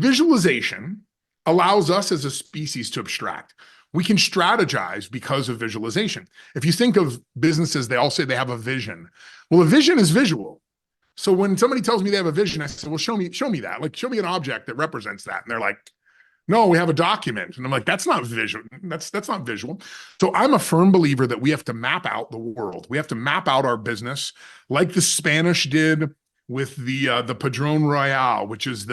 Visualization allows us as a species to abstract. We can strategize because of visualization. If you think of businesses, they all say they have a vision. Well, a vision is visual. So when somebody tells me they have a vision, I say, well, show me that. Like, show me an object that represents that. And they're like, no, we have a document. And I'm like, that's not visual. That's not visual. So I'm a firm believer that we have to map out the world. We have to map out our business like the Spanish did with the Padrón Royal, which is in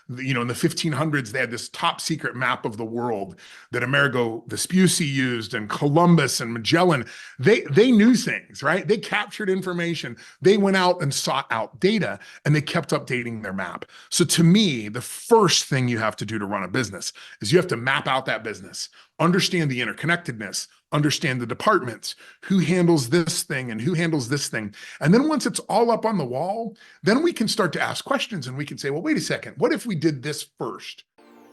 the 1500s, they had this top secret map of the world that Amerigo Vespucci used, and Columbus and Magellan. They knew things, right? They captured information. They went out and sought out data, and they kept updating their map. So to me, the first thing you have to do to run a business is you have to map out that business, understand the interconnectedness, understand the departments, who handles this thing and who handles this thing. And then once it's all up on the wall, then we can start to ask questions, and we can say, well, wait a second, what if we did this first?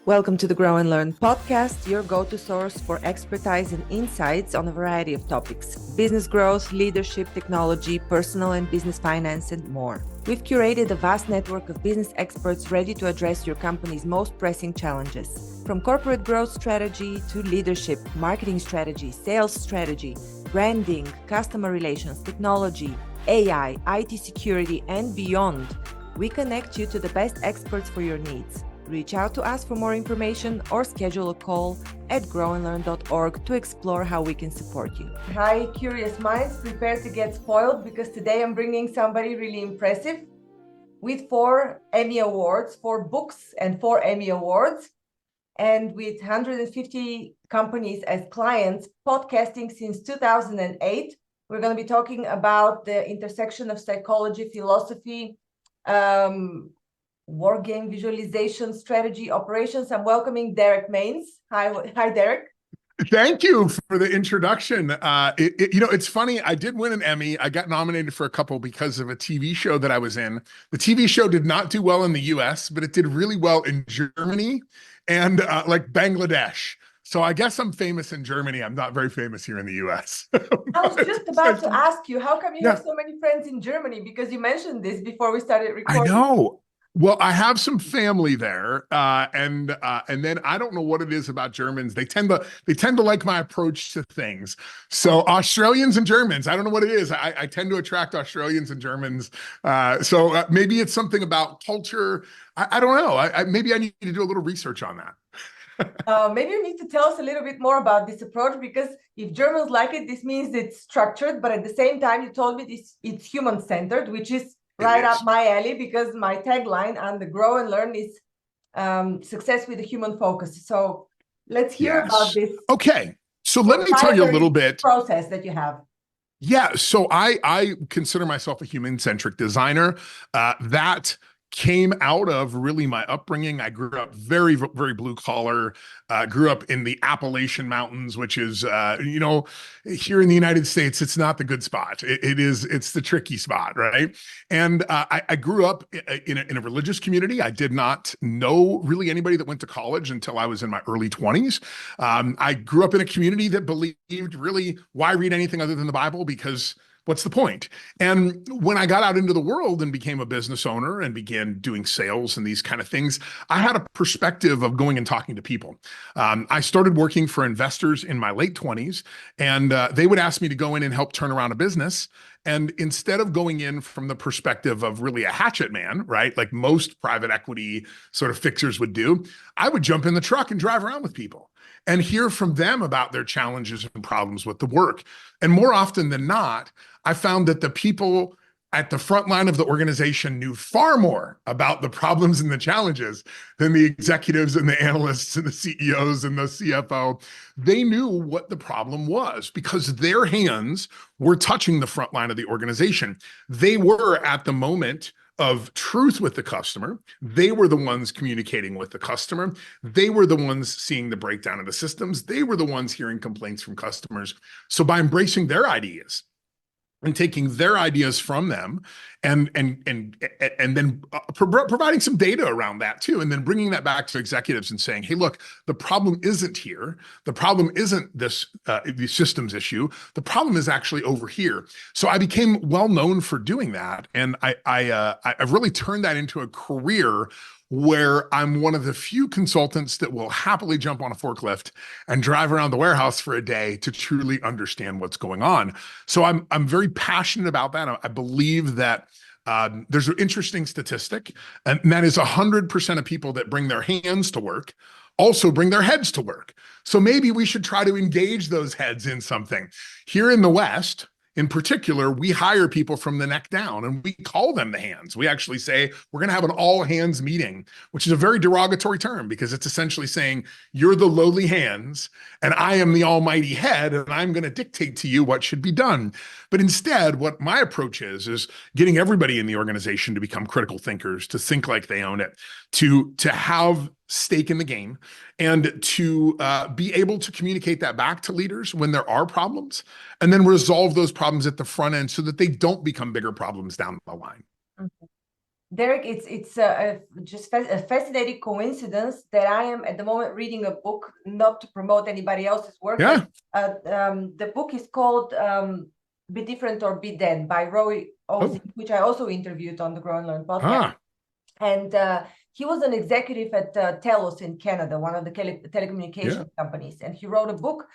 Welcome to the Grow and Learn podcast, your go-to source for expertise and insights on a variety of topics: business growth, leadership, technology, personal and business finance, and more. We've curated a vast network of business experts ready to address your company's most pressing challenges. From corporate growth strategy to leadership, marketing strategy, sales strategy, branding, customer relations, technology, AI, IT security, and beyond, we connect you to the best experts for your needs. Reach out to us for more information or schedule a call at GrowNLearn.org to explore how we can support you. Hi, curious minds, prepare to get spoiled, because today I'm bringing somebody really impressive with 4 Emmy Awards, 4 books and 4 Emmy Awards, and with 150 companies as clients, podcasting since 2008. We're going to be talking about the intersection of psychology, philosophy, war game visualization, strategy, operations. I'm welcoming Derrick Mains. Hi, Derrick. Thank you for the introduction. It's funny. I did win an Emmy. I got nominated for a couple because of a TV show that I was in. The TV show did not do well in the US, but it did really well in Germany and like Bangladesh. So I guess I'm famous in Germany. I'm not very famous here in the US. I was just about to ask you, how come you have so many friends in Germany? Because you mentioned this before we started recording. I know. Well, I have some family there, and then I don't know what it is about Germans. They tend to like my approach to things. So Australians and Germans, I don't know what it is. I tend to attract Australians and Germans. So maybe it's something about culture. I don't know. Maybe I need to do a little research on that. Maybe you need to tell us a little bit more about this approach, because if Germans like it, this means it's structured. But at the same time, you told me it's human-centered, which is right up my alley, because my tagline on the Grow and Learn is success with a human focus. So let's hear about this. Okay. So let me tell you a little bit. Process that you have. Yeah. So I consider myself a human-centric designer. That came out of really my upbringing. I grew up very, very blue collar, grew up in the Appalachian Mountains, which is, here in the United States, it's not the good spot. It's the tricky spot, right? And I grew up in a religious community. I did not know really anybody that went to college until I was in my early 20s. I grew up in a community that believed, really, why read anything other than the Bible? Because what's the point? And when I got out into the world and became a business owner and began doing sales and these kind of things, I had a perspective of going and talking to people. I started working for investors in my late 20s, and they would ask me to go in and help turn around a business. And instead of going in from the perspective of really a hatchet man, right, like most private equity sort of fixers would do, I would jump in the truck and drive around with people and hear from them about their challenges and problems with the work. And more often than not, I found that the people at the front line of the organization knew far more about the problems and the challenges than the executives and the analysts and the CEOs and the CFO. They knew what the problem was because their hands were touching the front line of the organization. They were at the moment of truth with the customer. They were the ones communicating with the customer. They were the ones seeing the breakdown of the systems. They were the ones hearing complaints from customers. So by embracing their ideas and taking their ideas from them and then providing some data around that too, and then bringing that back to executives and saying, hey, look, the problem isn't here. The problem isn't this the systems issue. The problem is actually over here. So I became well known for doing that. And I've really turned that into a career where I'm one of the few consultants that will happily jump on a forklift and drive around the warehouse for a day to truly understand what's going on. So I'm very passionate about that. I believe that there's an interesting statistic, and that is 100% of people that bring their hands to work also bring their heads to work. So maybe we should try to engage those heads in something. Here in the West, in particular, we hire people from the neck down and we call them the hands. We actually say, we're going to have an all hands meeting, which is a very derogatory term because it's essentially saying you're the lowly hands and I am the almighty head and I'm going to dictate to you what should be done. But instead, what my approach is getting everybody in the organization to become critical thinkers, to think like they own it, to have stake in the game, and to be able to communicate that back to leaders when there are problems, and then resolve those problems at the front end so that they don't become bigger problems down the line. Okay. Derrick, it's just a fascinating coincidence that I am at the moment reading a book, not to promote anybody else's work. Yeah. But, the book is called Be Different or Be Dead by Roy Ozzie, which I also interviewed on the GrowNLearn podcast. And he was an executive at Telos in Canada, one of the telecommunications companies. And he wrote a book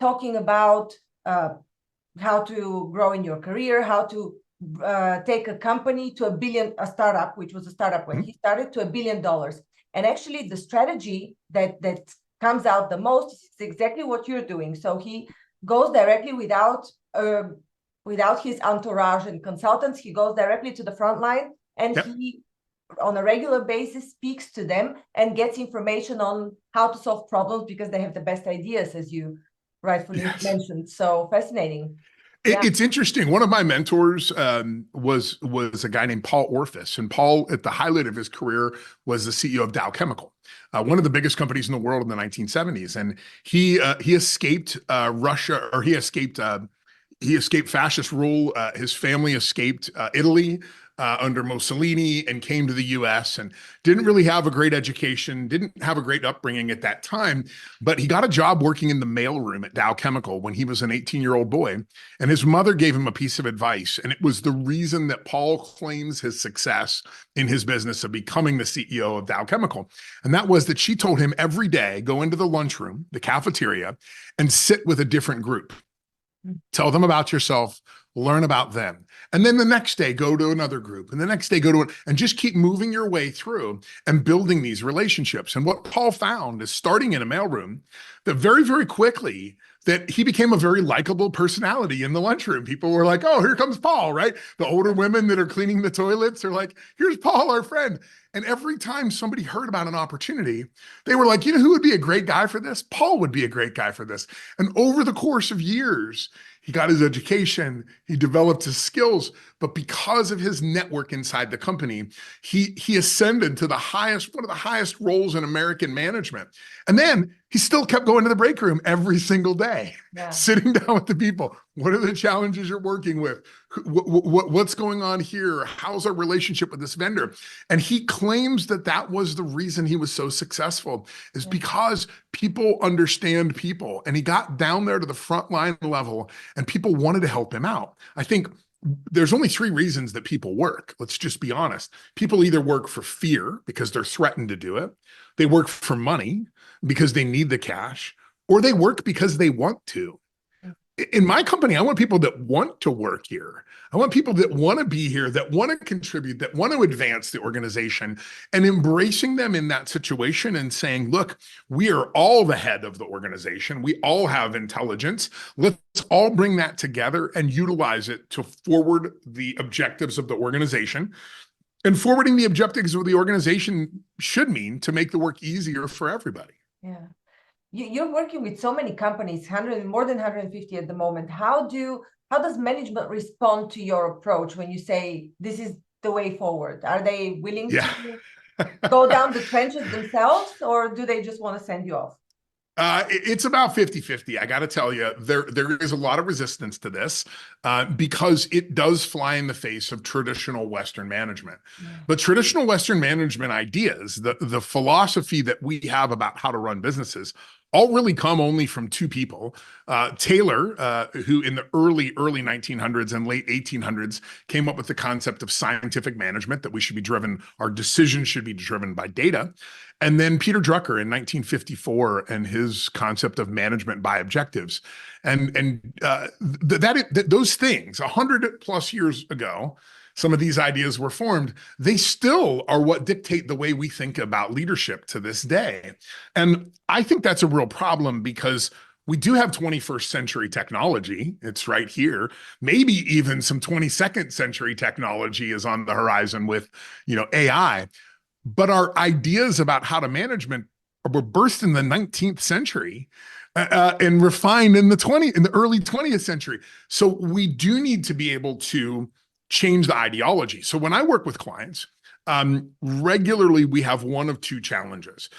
talking about how to grow in your career, how to take a company to a startup, which was a startup when he started, to $1 billion. And actually the strategy that comes out the most is exactly what you're doing. So he goes directly without his entourage and consultants. He goes directly to the front line, and he on a regular basis speaks to them and gets information on how to solve problems because they have the best ideas, as you rightfully mentioned. So fascinating. It's interesting. One of my mentors was a guy named Paul Orfis, and Paul, at the highlight of his career, was the CEO of Dow Chemical, one of the biggest companies in the world in the 1970s. And he escaped Russia, or he escaped fascist rule. His family escaped Italy under Mussolini and came to the US, and didn't really have a great education, didn't have a great upbringing at that time, but he got a job working in the mailroom at Dow Chemical when he was an 18-year-old boy. And his mother gave him a piece of advice, and it was the reason that Paul claims his success in his business of becoming the CEO of Dow Chemical. And that was that she told him every day, go into the lunchroom, the cafeteria, and sit with a different group. Tell them about yourself, learn about them. And then the next day, go to another group. And the next day, go to it, and just keep moving your way through and building these relationships. And what Paul found is, starting in a mailroom, that very, very quickly, that he became a very likable personality in the lunchroom. People were like, oh, here comes Paul, right? The older women that are cleaning the toilets are like, here's Paul, our friend. And every time somebody heard about an opportunity, they were like, you know who would be a great guy for this? Paul would be a great guy for this. And over the course of years, he got his education, he developed his skills, but because of his network inside the company, he ascended to one of the highest roles in American management. And then he still kept going to the break room every single day, sitting down with the people. What are the challenges you're working with? What's going on here? How's our relationship with this vendor? And he claims that was the reason he was so successful, is because people understand people. And he got down there to the frontline level, and people wanted to help him out. I think there's only 3 reasons that people work. Let's just be honest. People either work for fear because they're threatened to do it. They work for money because they need the cash, or they work because they want to. In my company, I want people that want to work here. I want people that want to be here, that want to contribute, that want to advance the organization, and embracing them in that situation and saying, look, we are all the head of the organization. We all have intelligence. Let's all bring that together and utilize it to forward the objectives of the organization. And forwarding the objectives of the organization should mean to make the work easier for everybody. Yeah. You're working with so many companies, more than 150 at the moment. How does management respond to your approach when you say this is the way forward? Are they willing to go down the trenches themselves, or do they just want to send you off? It's about 50-50. I got to tell you, there is a lot of resistance to this because it does fly in the face of traditional Western management. But traditional Western management ideas, the philosophy that we have about how to run businesses, all really come only from two people. Taylor, who in the early 1900s and late 1800s came up with the concept of scientific management, that we should be driven, our decisions should be driven by data. And then Peter Drucker in 1954 and his concept of management by objectives. Those things 100 plus years ago, some of these ideas were formed, they still are what dictate the way we think about leadership to this day. And I think that's a real problem, because we do have 21st century technology. It's right here. Maybe even some 22nd century technology is on the horizon with, AI. But our ideas about how to management were birthed in the 19th century and refined in the early 20th century. So we do need to be able to change the ideology. So when I work with clients, regularly we have one of two challenges.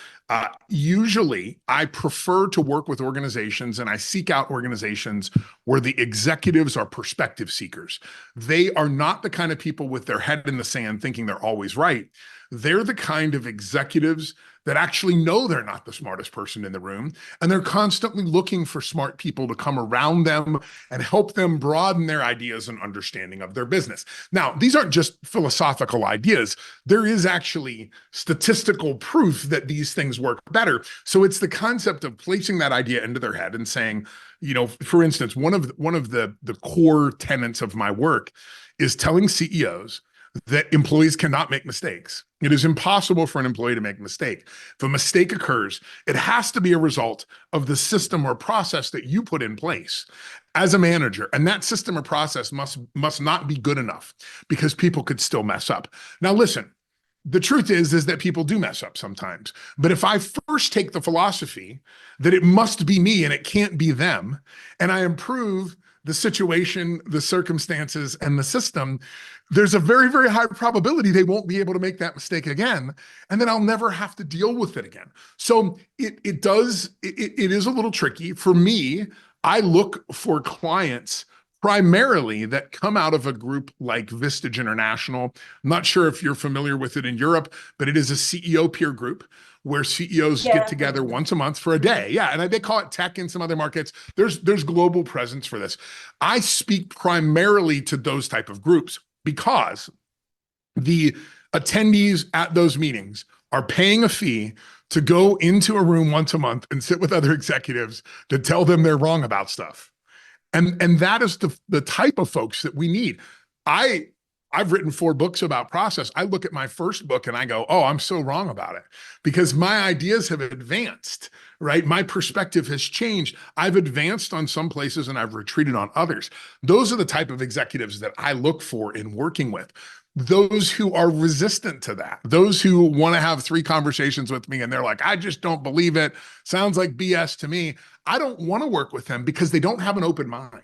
Usually I prefer to work with organizations, and I seek out organizations where the executives are perspective seekers. They are not the kind of people with their head in the sand thinking they're always right. They're the kind of executives that actually know they're not the smartest person in the room, and they're constantly looking for smart people to come around them and help them broaden their ideas and understanding of their business. Now, these aren't just philosophical ideas. There is actually statistical proof that these things work better. So it's the concept of placing that idea into their head and saying, for instance, one of the core tenets of my work is telling CEOs that employees cannot make mistakes. It is impossible for an employee to make a mistake. If a mistake occurs, it has to be a result of the system or process that you put in place as a manager. And that system or process must not be good enough, because people could still mess up. Now, listen, the truth is that people do mess up sometimes. But if I first take the philosophy that it must be me and it can't be them, and I improve the situation, the circumstances, and the system, there's a very, very high probability they won't be able to make that mistake again. And then I'll never have to deal with it again. So it is a little tricky. For me, I look for clients primarily that come out of a group like Vistage International. I'm not sure if you're familiar with it in Europe, but it is a CEO peer group where CEOs get together once a month for a day. Yeah, and they call it tech in some other markets. There's global presence for this. I speak primarily to those type of groups because the attendees at those meetings are paying a fee to go into a room once a month and sit with other executives to tell them they're wrong about stuff. And that is the type of folks that we need. I've written 4 books about process. I look at my first book and I go, oh, I'm so wrong about it, because my ideas have advanced, right? My perspective has changed. I've advanced on some places and I've retreated on others. Those are the type of executives that I look for in working with. Those who are resistant to that, those who want to have 3 conversations with me and they're like, I just don't believe it. Sounds like BS to me. I don't want to work with them because they don't have an open mind.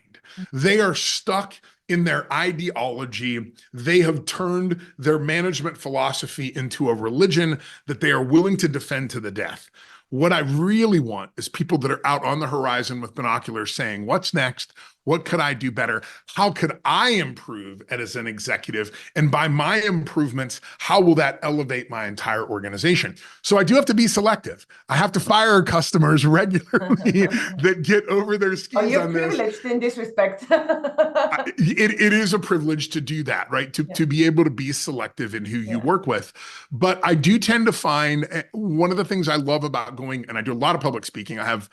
They are stuck in their ideology. They have turned their management philosophy into a religion that they are willing to defend to the death. What I really want is people that are out on the horizon with binoculars saying, what's next? What could I do better? How could I improve as an executive? And by my improvements, how will that elevate my entire organization? So I do have to be selective. I have to fire customers regularly that get over their skis on this. You're privileged in this respect. It is a privilege to do that, right? To be able to be selective in who you work with. But I do tend to find one of the things I love about going, and I do a lot of public speaking. I have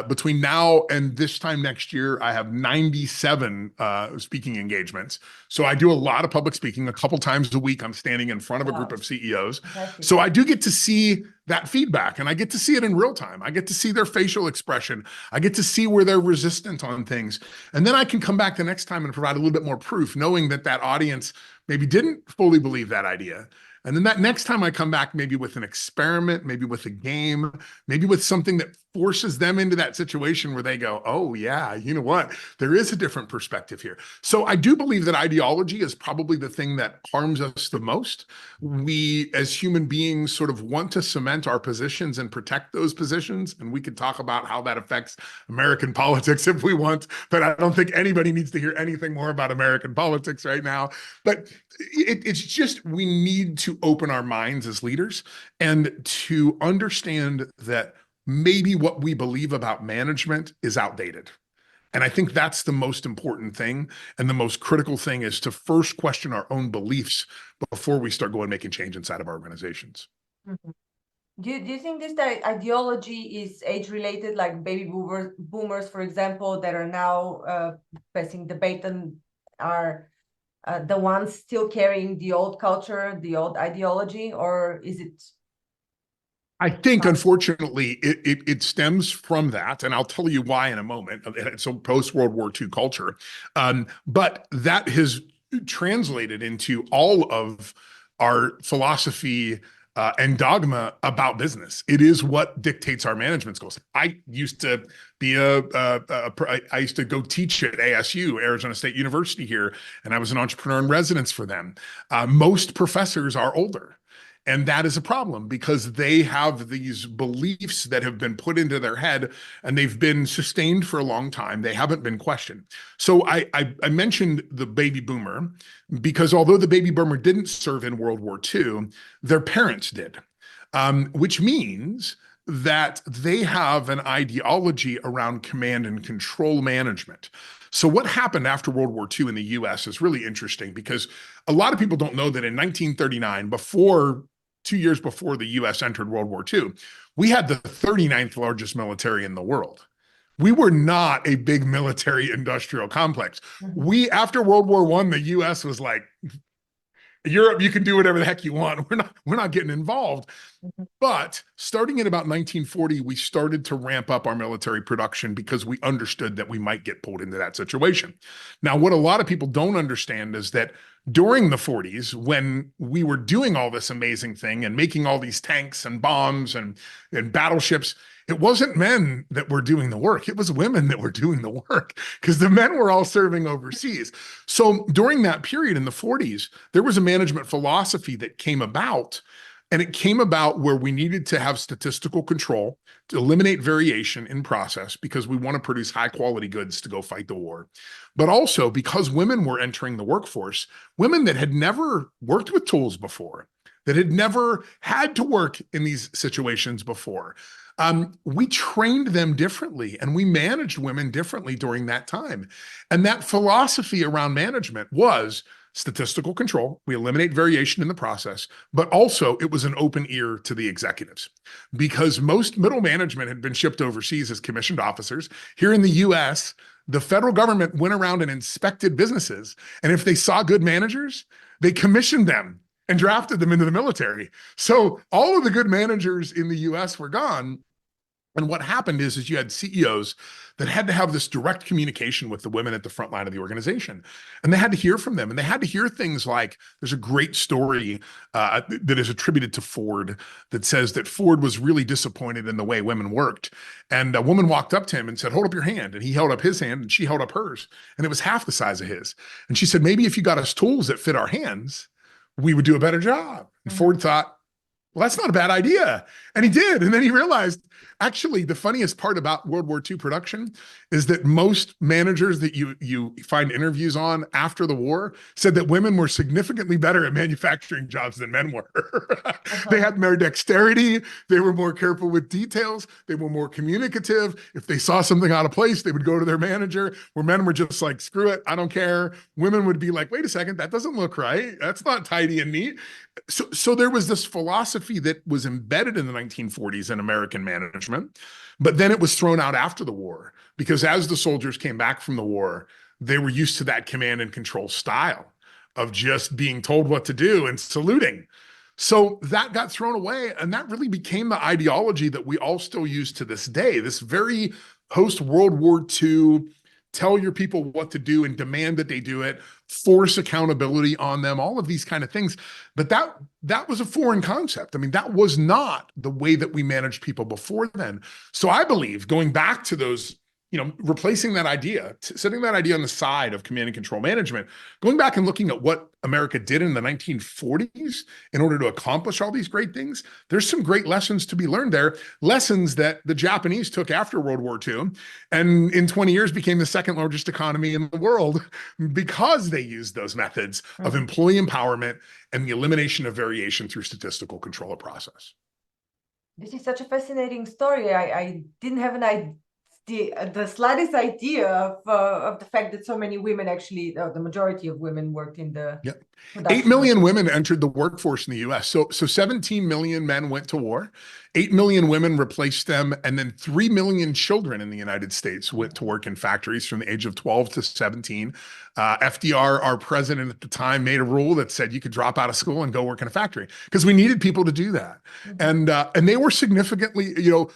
between now and this time next year, I have 97 speaking engagements. So I do a lot of public speaking. A couple times a week, I'm standing in front of a group of CEOs. So I do get to see that feedback, and I get to see it in real time. I get to see their facial expression. I get to see where they're resistant on things. And then I can come back the next time and provide a little bit more proof, knowing that that audience maybe didn't fully believe that idea. And then that next time I come back, maybe with an experiment, maybe with a game, maybe with something that forces them into that situation where they go, oh yeah, you know what? There is a different perspective here. So I do believe that ideology is probably the thing that harms us the most. We as human beings sort of want to cement our positions and protect those positions. And we could talk about how that affects American politics if we want, but I don't think anybody needs to hear anything more about American politics right now. But it's just, we need to open our minds as leaders and to understand that maybe what we believe about management is outdated. And I think that's the most important thing. And the most critical thing is to first question our own beliefs before we start going making change inside of our organizations. Mhm. Do you think this ideology is age related, like baby boomers, for example, that are now passing the baton, are the ones still carrying the old culture, the old ideology, or is it? I think, unfortunately, it stems from that, and I'll tell you why in a moment. It's a post-World War II culture, but that has translated into all of our philosophy and dogma about business. It is what dictates our management skills. I used to be I used to go teach at ASU, Arizona State University here, and I was an entrepreneur in residence for them. Most professors are older. And that is a problem because they have these beliefs that have been put into their head and they've been sustained for a long time. They haven't been questioned. So I mentioned the baby boomer because although the baby boomer didn't serve in World War II, their parents did, which means that they have an ideology around command and control management. So what happened after World War II in the US is really interesting because a lot of people don't know that in 1939, 2 years before the US entered World War II, we had the 39th largest military in the world. We were not a big military industrial complex. Mhm. After World War I, the US was like, Europe, you can do whatever the heck you want. We're not getting involved. Mhm. But starting in about 1940, we started to ramp up our military production because we understood that we might get pulled into that situation. Now, what a lot of people don't understand is that during the 40s, when we were doing all this amazing thing and making all these tanks and bombs and battleships, it wasn't men that were doing the work. It was women that were doing the work because the men were all serving overseas. So during that period in the 40s, there was a management philosophy that came about. And it came about where we needed to have statistical control to eliminate variation in process because we want to produce high quality goods to go fight the war. But also because women were entering the workforce, women that had never worked with tools before, that had never had to work in these situations before, we trained them differently and we managed women differently during that time. And that philosophy around management was statistical control. We eliminate variation in the process, but also it was an open ear to the executives because most middle management had been shipped overseas as commissioned officers. Here in the US, the federal government went around and inspected businesses. And if they saw good managers, they commissioned them and drafted them into the military. So all of the good managers in the US were gone. And what happened is you had CEOs that had to have this direct communication with the women at the front line of the organization. And they had to hear from them. And they had to hear things like, there's a great story that is attributed to Ford that says that Ford was really disappointed in the way women worked. And a woman walked up to him and said, hold up your hand. And he held up his hand and she held up hers. And it was half the size of his. And she said, maybe if you got us tools that fit our hands, we would do a better job. And Ford thought, well, that's not a bad idea. And he did. And then he realized, actually, the funniest part about World War II production is that most managers that you find interviews on after the war said that women were significantly better at manufacturing jobs than men were. They had more dexterity. They were more careful with details. They were more communicative. If they saw something out of place, they would go to their manager, where men were just like, screw it, I don't care. Women would be like, wait a second, that doesn't look right. That's not tidy and neat. So there was this philosophy that was embedded in the 1940s in American management, but then it was thrown out after the war because as the soldiers came back from the war, they were used to that command and control style of just being told what to do and saluting. So that got thrown away, and that really became the ideology that we all still use to this day, this very post-World War II, tell your people what to do and demand that they do it, force accountability on them, all of these kind of things. But that was a foreign concept. I mean, that was not the way that we managed people before then. So I believe going back to those, replacing that idea, setting that idea on the side of command and control management, going back and looking at what America did in the 1940s in order to accomplish all these great things, there's some great lessons to be learned there. Lessons that the Japanese took after World War II and in 20 years became the second largest economy in the world because they used those methods of employee empowerment and the elimination of variation through statistical control of process. This is such a fascinating story. I didn't have an idea, the slightest idea of the fact that so many women actually, the majority of women worked in the Yeah. 8 production. million women entered the workforce in the US. So 17 million men went to war, 8 million women replaced them, and then 3 million children in the United States went to work in factories from the age of 12 to 17. FDR, our president at the time, made a rule that said you could drop out of school and go work in a factory because we needed people to do that. And they were significantly,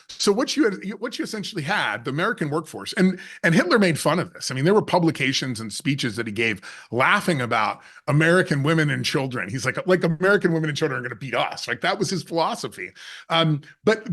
so what you essentially had, the American workforce, and Hitler made fun of this. I mean, there were publications and speeches that he gave laughing about American women and children. He's like American women and children are going to beat us. Like that was his philosophy. But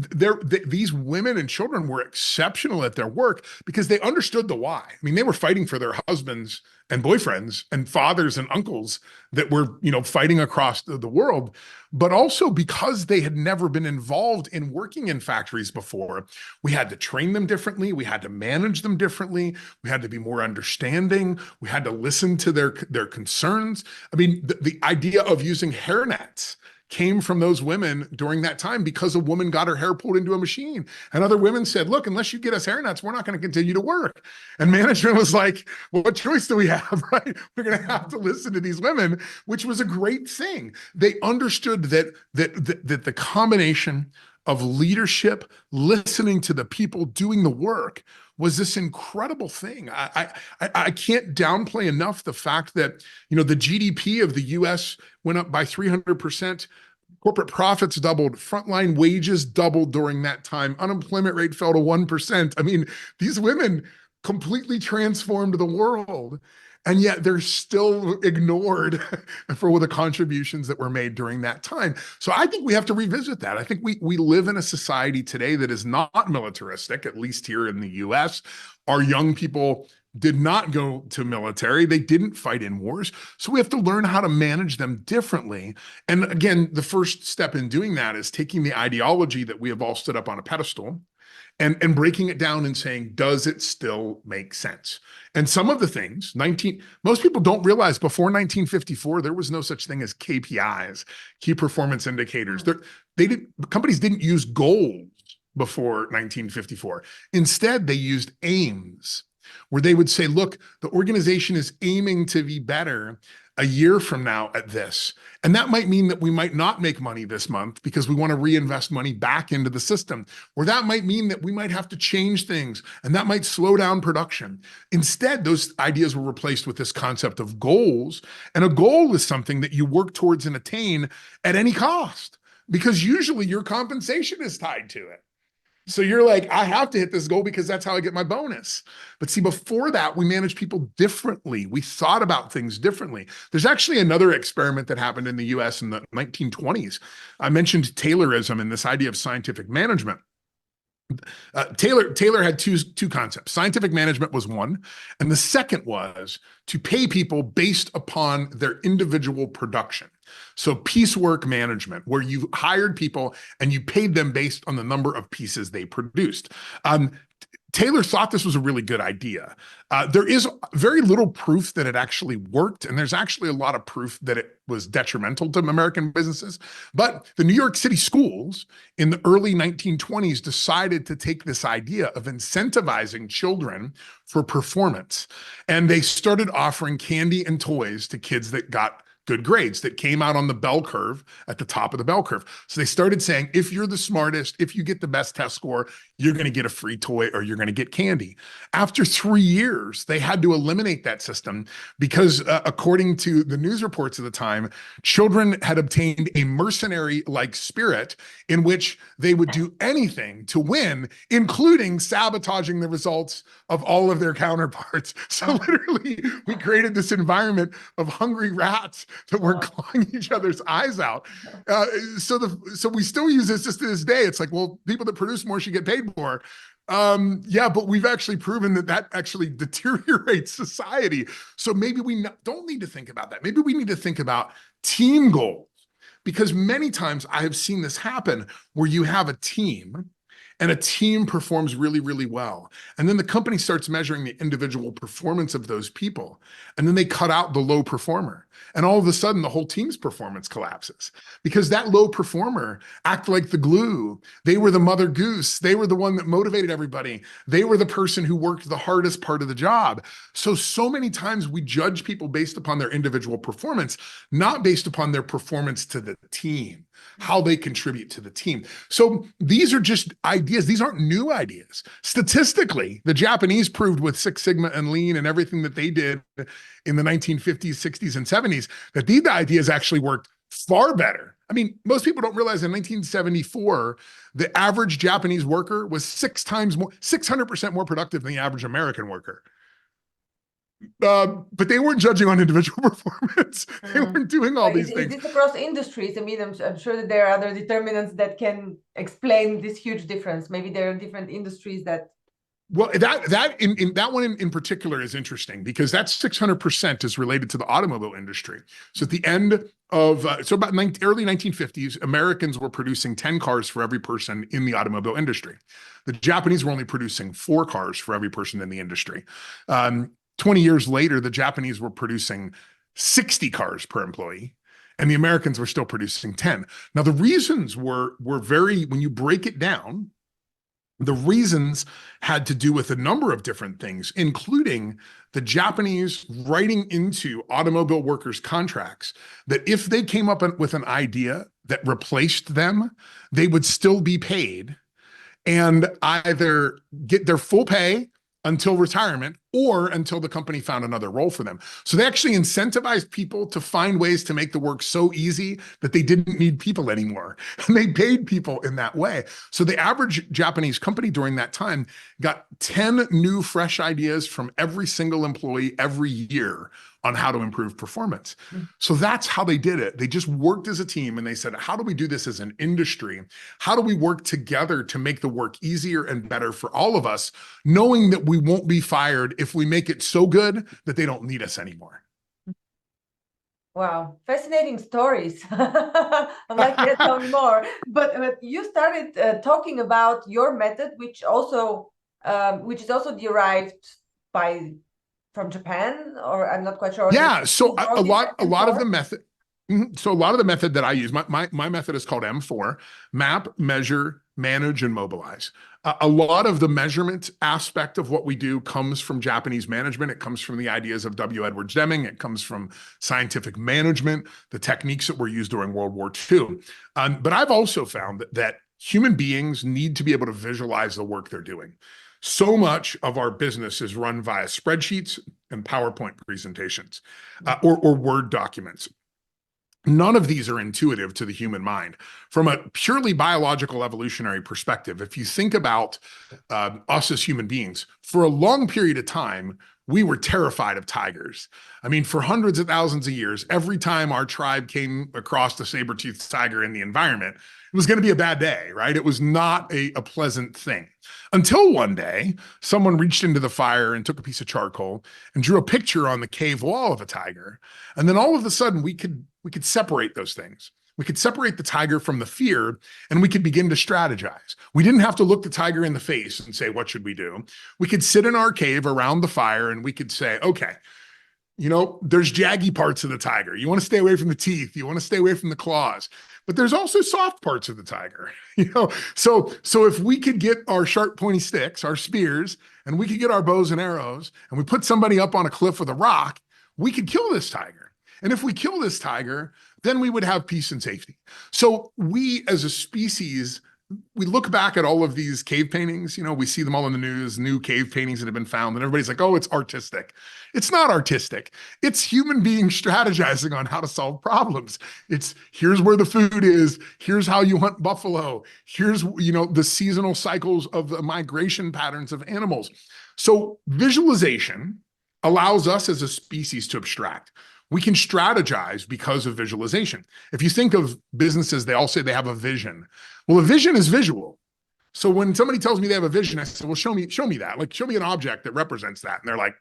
these women and children were exceptional at their work because they understood the why. I mean, they were fighting for their husbands and boyfriends and fathers and uncles that were, fighting across the world, but also because they had never been involved in working in factories before, we had to train them differently. We had to manage them differently. We had to be more understanding. We had to listen to their concerns. I mean, the idea of using hairnets came from those women during that time because a woman got her hair pulled into a machine. And other women said, look, unless you get us hairnets, we're not going to continue to work. And management was like, well, what choice do we have, right? We're going to have to listen to these women, which was a great thing. They understood that the combination of leadership, listening to the people doing the work, was this incredible thing. I can't downplay enough the fact that, the GDP of the US went up by 300%. Corporate profits doubled, frontline wages doubled during that time. Unemployment rate fell to 1%. I mean, these women completely transformed the world. And yet they're still ignored for the contributions that were made during that time. So I think we have to revisit that. I think we live in a society today that is not militaristic, at least here in the US. Our young people did not go to military. They didn't fight in wars. So we have to learn how to manage them differently. And again, the first step in doing that is taking the ideology that we have all stood up on a pedestal and breaking it down and saying, does it still make sense? And some of the things, most people don't realize before 1954, there was no such thing as KPIs, key performance indicators. Companies didn't use goals before 1954. Instead, they used aims, where they would say, look, the organization is aiming to be better a year from now at this. And that might mean that we might not make money this month because we want to reinvest money back into the system. Or that might mean that we might have to change things and that might slow down production. Instead, those ideas were replaced with this concept of goals. And a goal is something that you work towards and attain at any cost, because usually your compensation is tied to it. So you're like, I have to hit this goal because that's how I get my bonus. But see, before that, we managed people differently. We thought about things differently. There's actually another experiment that happened in the US in the 1920s. I mentioned Taylorism and this idea of scientific management. Taylor had two concepts. Scientific management was one, and the second was to pay people based upon their individual production. So piecework management, where you hired people and you paid them based on the number of pieces they produced. Taylor thought this was a really good idea. There is very little proof that it actually worked, and there's actually a lot of proof that it was detrimental to American businesses. But the New York City schools in the early 1920s decided to take this idea of incentivizing children for performance, and they started offering candy and toys to kids that got good grades, that came out on the bell curve, at the top of the bell curve. So they started saying, if you're the smartest, if you get the best test score, you're going to get a free toy or you're going to get candy. After 3 years, they had to eliminate that system because according to the news reports of the time, children had obtained a mercenary-like spirit in which they would do anything to win, including sabotaging the results of all of their counterparts. So literally, we created this environment of hungry rats that were clawing each other's eyes out. So we still use this just to this day. It's like, well, people that produce more should get paid more. Yeah, but we've actually proven that actually deteriorates society. So maybe we don't need to think about that. Maybe we need to think about team goals, because many times I have seen this happen where you have a team and a team performs really, really well. And then the company starts measuring the individual performance of those people. And then they cut out the low performer. And all of a sudden, the whole team's performance collapses because that low performer acted like the glue. They were the mother goose. They were the one that motivated everybody. They were the person who worked the hardest part of the job. So many times we judge people based upon their individual performance, not based upon their performance to the team, how they contribute to the team. So these are just ideas. These aren't new ideas. Statistically, the Japanese proved with Six Sigma and Lean and everything that they did in the 1950s, 60s, and 70s that these ideas actually worked far better. I mean, most people don't realize in 1974, the average Japanese worker was 600% more productive than the average American worker. But they weren't judging on individual performance. They weren't doing all these things. Is this across industries? I mean, I'm sure that there are other determinants that can explain this huge difference. Maybe there are different industries that. Well, that one in particular is interesting because that 600% is related to the automobile industry. So at the end of early 1950s, Americans were producing 10 cars for every person in the automobile industry. The Japanese were only producing 4 cars for every person in the industry. 20 years later, the Japanese were producing 60 cars per employee, and the Americans were still producing 10. Now, the reasons were very, when you break it down, the reasons had to do with a number of different things, including the Japanese writing into automobile workers' contracts that if they came up with an idea that replaced them, they would still be paid and either get their full pay until retirement or until the company found another role for them. So they actually incentivized people to find ways to make the work so easy that they didn't need people anymore. And they paid people in that way. So the average Japanese company during that time got 10 new fresh ideas from every single employee every year on how to improve performance. So that's how they did it. They just worked as a team and they said, how do we do this as an industry? How do we work together to make the work easier and better for all of us, knowing that we won't be fired if we make it so good that they don't need us anymore? Wow, fascinating stories. I'd like to tell me more. But you started talking about your method, which is also derived from Japan, or I'm not quite sure. Yeah, so a lot of the method. So a lot of the method that I use, my method is called M4: map, measure, manage, and mobilize. A lot of the measurement aspect of what we do comes from Japanese management. It comes from the ideas of W. Edwards Deming. It comes from scientific management, the techniques that were used during World War II. But I've also found that human beings need to be able to visualize the work they're doing. So much of our business is run via spreadsheets and PowerPoint presentations or Word documents. None of these are intuitive to the human mind. From a purely biological evolutionary perspective, if you think about us as human beings, for a long period of time, we were terrified of tigers. I mean, for hundreds of thousands of years, every time our tribe came across a saber-toothed tiger in the environment, it was going to be a bad day, right? It was not a pleasant thing. Until one day, someone reached into the fire and took a piece of charcoal and drew a picture on the cave wall of a tiger. And then all of a sudden, we could separate those things. We could separate the tiger from the fear, and we could begin to strategize. We didn't have to look the tiger in the face and say, what should we do? We could sit in our cave around the fire and we could say, okay, there's jaggy parts of the tiger. You want to stay away from the teeth. You want to stay away from the claws. But there's also soft parts of the tiger, So if we could get our sharp, pointy sticks, our spears, and we could get our bows and arrows, and we put somebody up on a cliff with a rock, we could kill this tiger. And if we kill this tiger, then we would have peace and safety. So we as a species, we look back at all of these cave paintings, we see them all in the news, new cave paintings that have been found, and everybody's like, oh, it's artistic. It's not artistic. It's human beings strategizing on how to solve problems. It's here's where the food is. Here's how you hunt buffalo. Here's, the seasonal cycles of the migration patterns of animals. So visualization allows us as a species to abstract. We can strategize because of visualization. If you think of businesses, they all say they have a vision. Well, a vision is visual. So when somebody tells me they have a vision, I say, well, show me that. Like, show me an object that represents that. And they're like,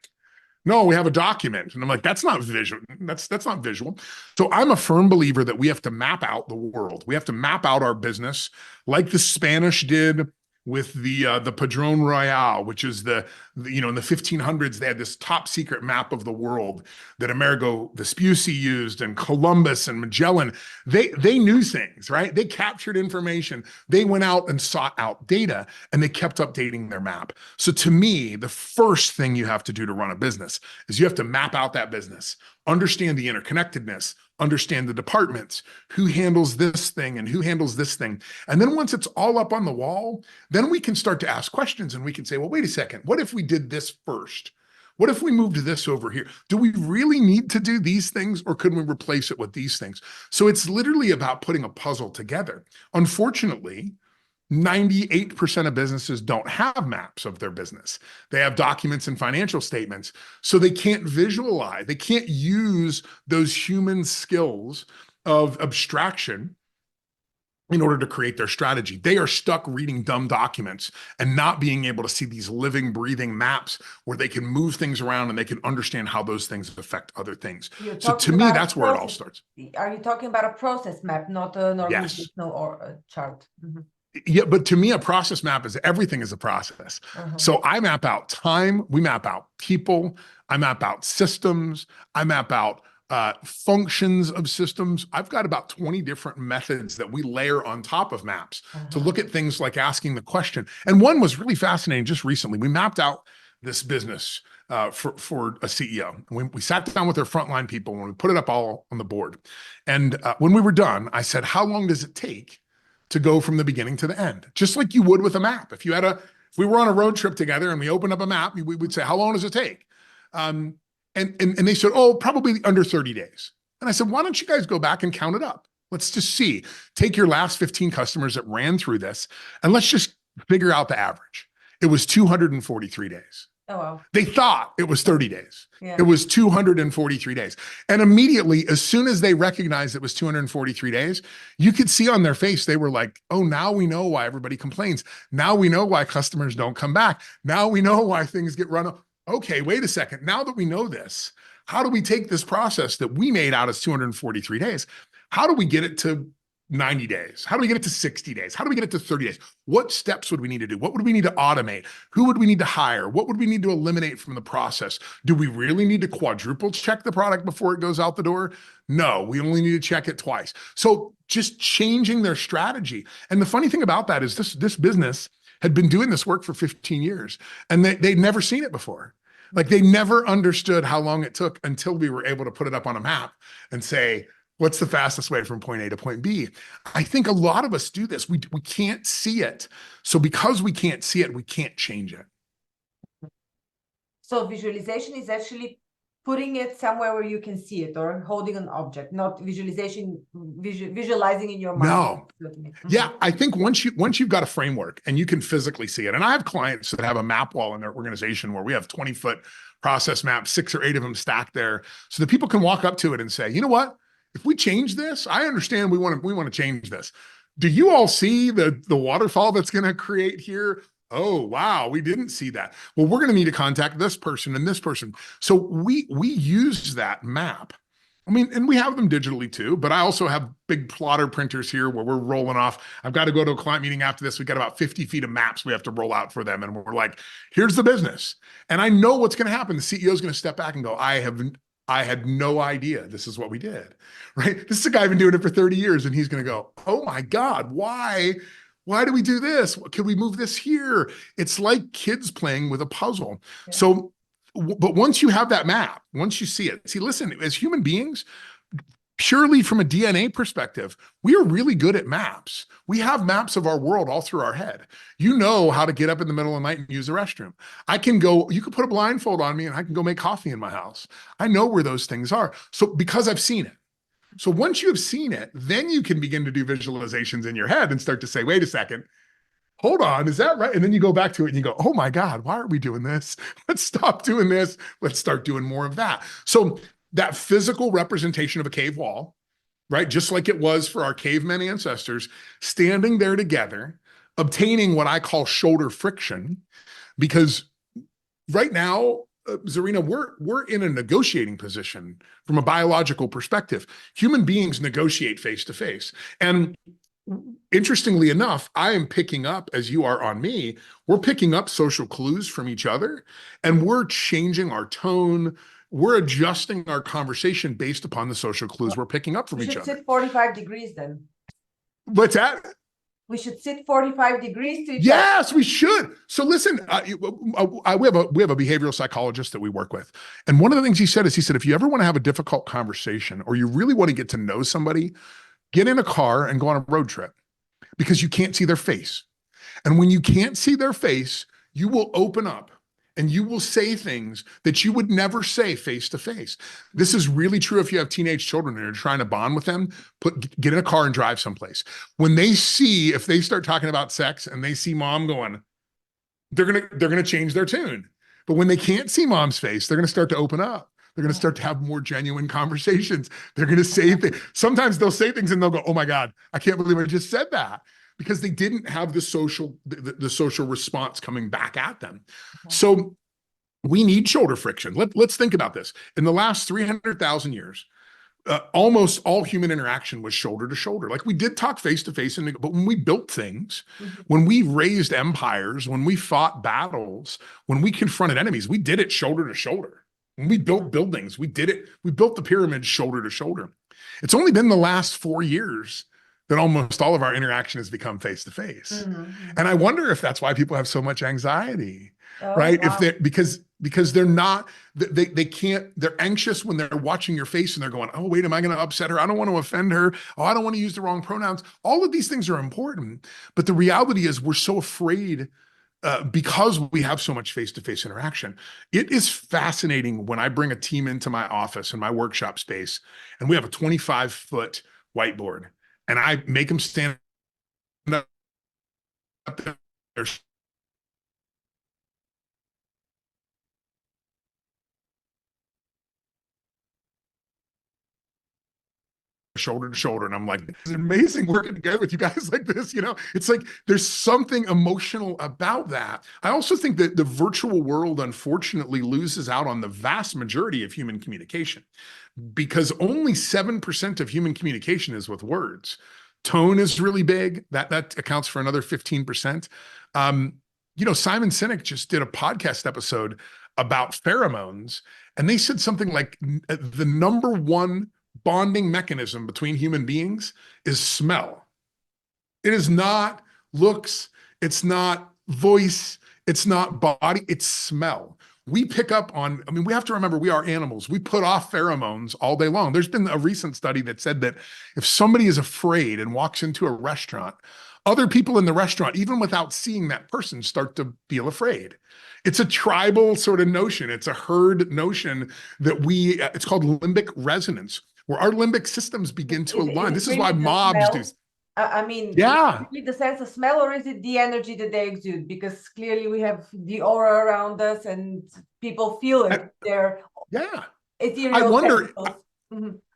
no, we have a document. And I'm like, that's not visual. That's not visual. So I'm a firm believer that we have to map out the world. We have to map out our business like the Spanish did with the Padrone Royale, which is you know, in the 1500s, they had this top secret map of the world that Amerigo Vespucci used, and Columbus and Magellan. They knew things, right? They captured information. They went out and sought out data, and they kept updating their map. So to me, the first thing you have to do to run a business is you have to map out that business, understand the interconnectedness, understand the departments, who handles this thing and who handles this thing. And then once it's all up on the wall, then we can start to ask questions, and we can say, well, wait a second, what if we did this first? What if we moved this over here? Do we really need to do these things, or could we replace it with these things? So it's literally about putting a puzzle together. Unfortunately, 98% of businesses don't have maps of their business. They have documents and financial statements, so they can't visualize. They can't use those human skills of abstraction in order to create their strategy. They are stuck reading dumb documents and not being able to see these living, breathing maps where they can move things around and they can understand how those things affect other things. So to me, that's where it all starts. Are you talking about a process map, not an organizational Yes. or a chart? Mm-hmm. Yeah, but to me, a process map is everything is a process. So I map out time, we map out people, I map out systems, I map out functions of systems. I've got about 20 different methods that we layer on top of maps to look at things like asking the question. And one was really fascinating just recently. We mapped out this business for a CEO. We sat down with their frontline people and we put it up all on the board. And when we were done, I said, how long does it take to go from the beginning to the end? Just like you would with a map. If we were on a road trip together and we opened up a map, we would say, how long does it take? And they said, oh, probably under 30 days. And I said, why don't you guys go back and count it up? Let's just see. Take your last 15 customers that ran through this, and let's just figure out the average. It was 243 days. Oh, wow. They thought it was 30 days. Yeah. It was 243 days. And immediately, as soon as they recognized it was 243 days, you could see on their face, they were like, oh, now we know why everybody complains. Now we know why customers don't come back. Now we know why things get run. Okay, wait a second. Now that we know this, how do we take this process that we made out as 243 days? How do we get it to 90 days? How do we get it to 60 days? How do we get it to 30 days? What steps would we need to do? What would we need to automate? Who would we need to hire? What would we need to eliminate from the process? Do we really need to quadruple check the product before it goes out the door? No, we only need to check it twice. So just changing their strategy. And the funny thing about that is this business had been doing this work for 15 years and they'd never seen it before. Like they never understood how long it took until we were able to put it up on a map and say, what's the fastest way from point A to point B? I think a lot of us do this. We can't see it. So because we can't see it, we can't change it. So visualization is actually putting it somewhere where you can see it, or holding an object, not visualizing in your mind. No. Yeah, I think once you've got a framework and you can physically see it, and I have clients that have a map wall in their organization where we have 20-foot process maps, 6 or 8 of them stacked there, so that people can walk up to it and say, you know what? If we change this, I understand we want to change this. Do you all see the waterfall that's going to create here? Oh, wow, we didn't see that. Well, we're going to need to contact this person and this person. So we use that map. I mean, and we have them digitally too, but I also have big plotter printers here where we're rolling off. I've got to go to a client meeting after this. We got about 50 feet of maps we have to roll out for them. And we're like, here's the business. And I know what's going to happen. The CEO is going to step back and go, I had no idea this is what we did, right? This is a guy who's been doing it for 30 years and he's going to go, oh my God, why do we do this? Can we move this here? It's like kids playing with a puzzle. Yeah. So, but once you have that map, once you see it, listen, as human beings, purely from a DNA perspective, we are really good at maps. We have maps of our world all through our head. You know how to get up in the middle of the night and use the restroom. You could put a blindfold on me and I can go make coffee in my house. I know where those things are. So because I've seen it. So once you have seen it, then you can begin to do visualizations in your head and start to say, wait a second, hold on, is that right? And then you go back to it and you go, oh my God, why are we doing this? Let's stop doing this. Let's start doing more of that. So that physical representation of a cave wall, right? Just like it was for our cavemen ancestors, standing there together, obtaining what I call shoulder friction, because right now, Zarina, we're in a negotiating position from a biological perspective. Human beings negotiate face to face. And interestingly enough, I am picking up, as you are on me, we're picking up social clues from each other, and we're changing our tone. We're adjusting our conversation based upon the social clues we're picking up from We each should other. sit 45 degrees then. What's that? We should sit 45 degrees to each other. Yes, we should. So listen, we have a behavioral psychologist that we work with. And one of the things he said is, he said, if you ever want to have a difficult conversation or you really want to get to know somebody, get in a car and go on a road trip, because you can't see their face. And when you can't see their face, you will open up and you will say things that you would never say face to face. This is really true if you have teenage children and you're trying to bond with them. Get in a car and drive someplace. When they see, if they start talking about sex and they see mom going, they're gonna change their tune. But when they can't see mom's face, they're gonna start to open up. They're going to start to have more genuine conversations. They're going to say things. Sometimes they'll say things and they'll go, "Oh my God, I can't believe I just said that," because they didn't have the social response coming back at them. Okay. So we need shoulder friction. Let's think about this. In the last 300,000 years, almost all human interaction was shoulder to shoulder. Like, we did talk face to face, but when we built things, when we raised empires, when we fought battles, when we confronted enemies, we did it shoulder to shoulder. When we built buildings, we did it. We built the pyramids shoulder to shoulder. It's only been the last 4 years that almost all of our interaction has become face to face. And I wonder if that's why people have so much anxiety, right? Wow. If they because they're not, they can't, they're anxious when they're watching your face and they're going, "Oh, wait, am I going to upset her? I don't want to offend her. Oh, I don't want to use the wrong pronouns." All of these things are important, but the reality is we're so afraid because we have so much face-to-face interaction. It is fascinating when I bring a team into my office and my workshop space, and we have a 25-foot whiteboard, and I make them stand up there, shoulder to shoulder. And I'm like, it's amazing working together with you guys like this. You know, it's like there's something emotional about that. I also think that the virtual world, unfortunately, loses out on the vast majority of human communication, because only 7% of human communication is with words. Tone is really big. That accounts for another 15%. You know, Simon Sinek just did a podcast episode about pheromones, and they said something like the number one bonding mechanism between human beings is smell. It is not looks, it's not voice, it's not body, it's smell. We pick up on, I mean, we have to remember we are animals. We put off pheromones all day long. There's been a recent study that said that if somebody is afraid and walks into a restaurant, other people in the restaurant, even without seeing that person, start to feel afraid. It's a tribal sort of notion. It's a herd notion that it's called limbic resonance, where our limbic systems begin to align. This is why mobs do. I mean, yeah. Is it the sense of smell, or is it the energy that they exude? Because clearly we have the aura around us and people feel it. They're ethereal. I wonder,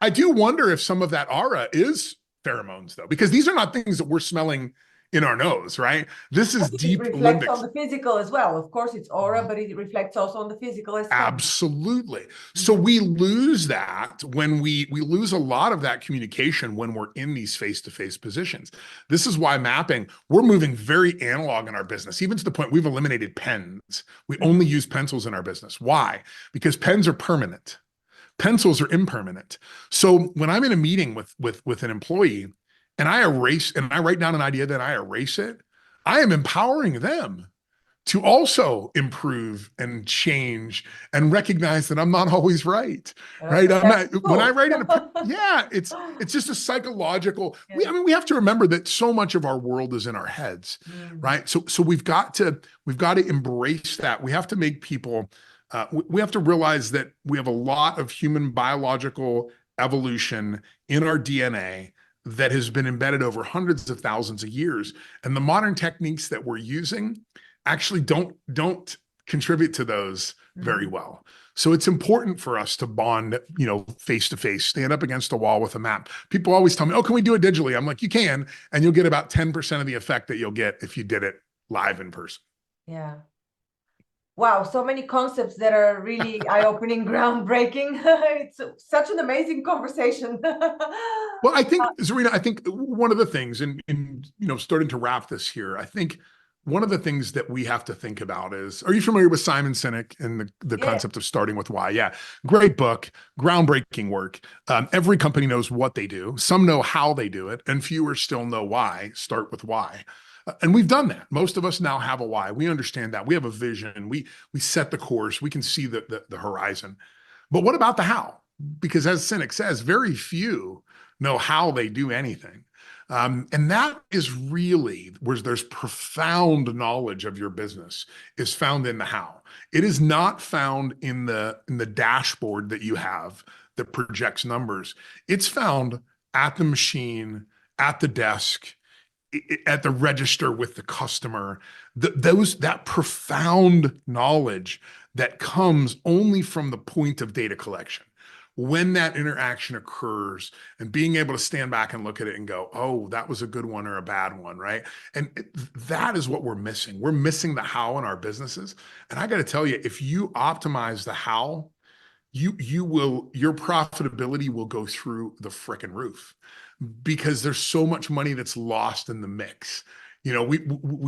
I do wonder if some of that aura is pheromones, though, because these are not things that we're smelling in our nose, right? This is deep reflects limbic. On the physical as well. Of course, it's aura, but it reflects also on the physical as well. Absolutely. So we lose that when we lose a lot of that communication when we're in these face-to-face positions. This is why mapping, we're moving very analog in our business, even to the point we've eliminated pens. We only use pencils in our business. Why? Because pens are permanent. Pencils are impermanent. So when I'm in a meeting with an employee, and I write down an idea, then I erase it, I am empowering them to also improve and change and recognize that I'm not always right, right? When I write in it's just a psychological, we have to remember that so much of our world is in our heads, right? So we've got to embrace that. We have to make people, we have to realize that we have a lot of human biological evolution in our DNA that has been embedded over hundreds of thousands of years. And the modern techniques that we're using actually don't contribute to those very well. So it's important for us to bond, you know, face to face, stand up against a wall with a map. People always tell me, "Oh, can we do it digitally?" I'm like, you can, and you'll get about 10% of the effect that you'll get if you did it live in person. Yeah. Wow, so many concepts that are really eye-opening, groundbreaking. It's such an amazing conversation. Well, I think, Zarina, I think one of the things, and starting to wrap this here, I think one of the things that we have to think about is, are you familiar with Simon Sinek and the Yeah. concept of starting with why? Yeah, great book, groundbreaking work. Every company knows what they do. Some know how they do it, and fewer still know why. Start with why. And we've done that. Most of us now have a why. We understand that. We have a vision. We set the course. We can see the horizon. But what about the how? Because as Sinek says, very few know how they do anything. And that is really where there's profound knowledge of your business is found in the how. It is not found in the dashboard that you have that projects numbers. It's found at the machine, at the desk, at the register with the customer. That profound knowledge that comes only from the point of data collection. When that interaction occurs and being able to stand back and look at it and go, oh, that was a good one or a bad one, right? And that is what we're missing. We're missing the how in our businesses. And I got to tell you, if you optimize the how, your profitability will go through the frickin' roof because there's so much money that's lost in the mix. We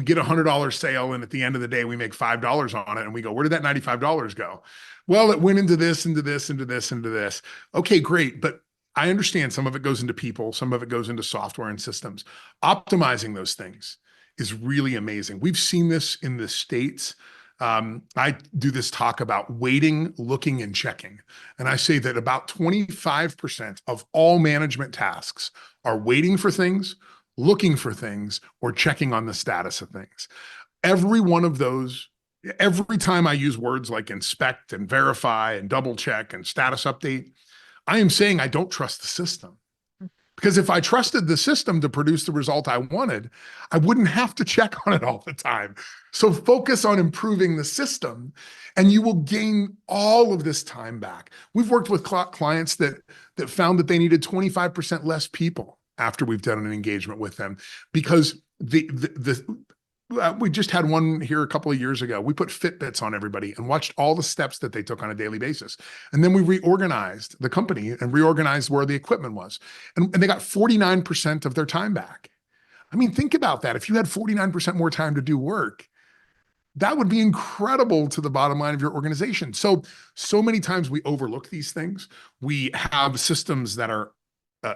get $100 sale, and at the end of the day, we make $5 on it, and we go, where did that $95 go? Well, it went into this, into this, into this, into this. Okay, great. But I understand some of it goes into people, some of it goes into software and systems. Optimizing those things is really amazing. We've seen this in the States. I do this talk about waiting, looking, and checking. And I say that about 25% of all management tasks are waiting for things, looking for things, or checking on the status of things. Every one of those, every time I use words like inspect and verify and double check and status update, I am saying I don't trust the system. Because if I trusted the system to produce the result I wanted, I wouldn't have to check on it all the time. So focus on improving the system and you will gain all of this time back. We've worked with clients that found that they needed 25% less people after we've done an engagement with them because we just had one here a couple of years ago. We put Fitbits on everybody and watched all the steps that they took on a daily basis. And then we reorganized the company and reorganized where the equipment was. And they got 49% of their time back. I mean, think about that. If you had 49% more time to do work, that would be incredible to the bottom line of your organization. So many times we overlook these things. We have systems that are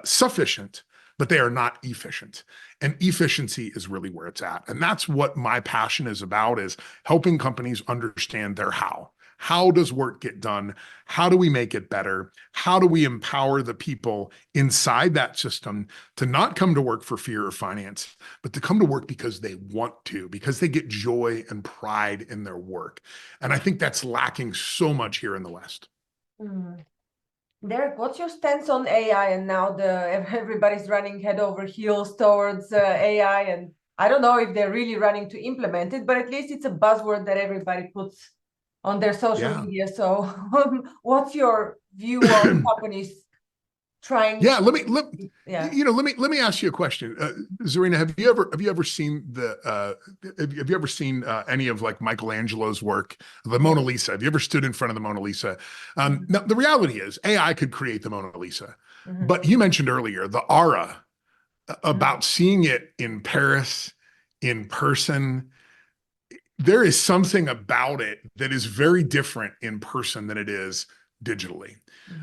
sufficient, but they are not efficient. And efficiency is really where it's at. And that's what my passion is about, is helping companies understand their how. How does work get done? How do we make it better? How do we empower the people inside that system to not come to work for fear of finance, but to come to work because they want to, because they get joy and pride in their work. And I think that's lacking so much here in the West. Derrick, what's your stance on AI? And now everybody's running head over heels towards AI, and I don't know if they're really running to implement it, but at least it's a buzzword that everybody puts on their social media. So what's your view on companies trying let me ask you a question. Zarina, have you ever seen any of like Michelangelo's work, the Mona Lisa? Have you ever stood in front of the Mona Lisa? Now the reality is AI could create the Mona Lisa, but you mentioned earlier the aura about seeing it in Paris, in person. There is something about it that is very different in person than it is digitally.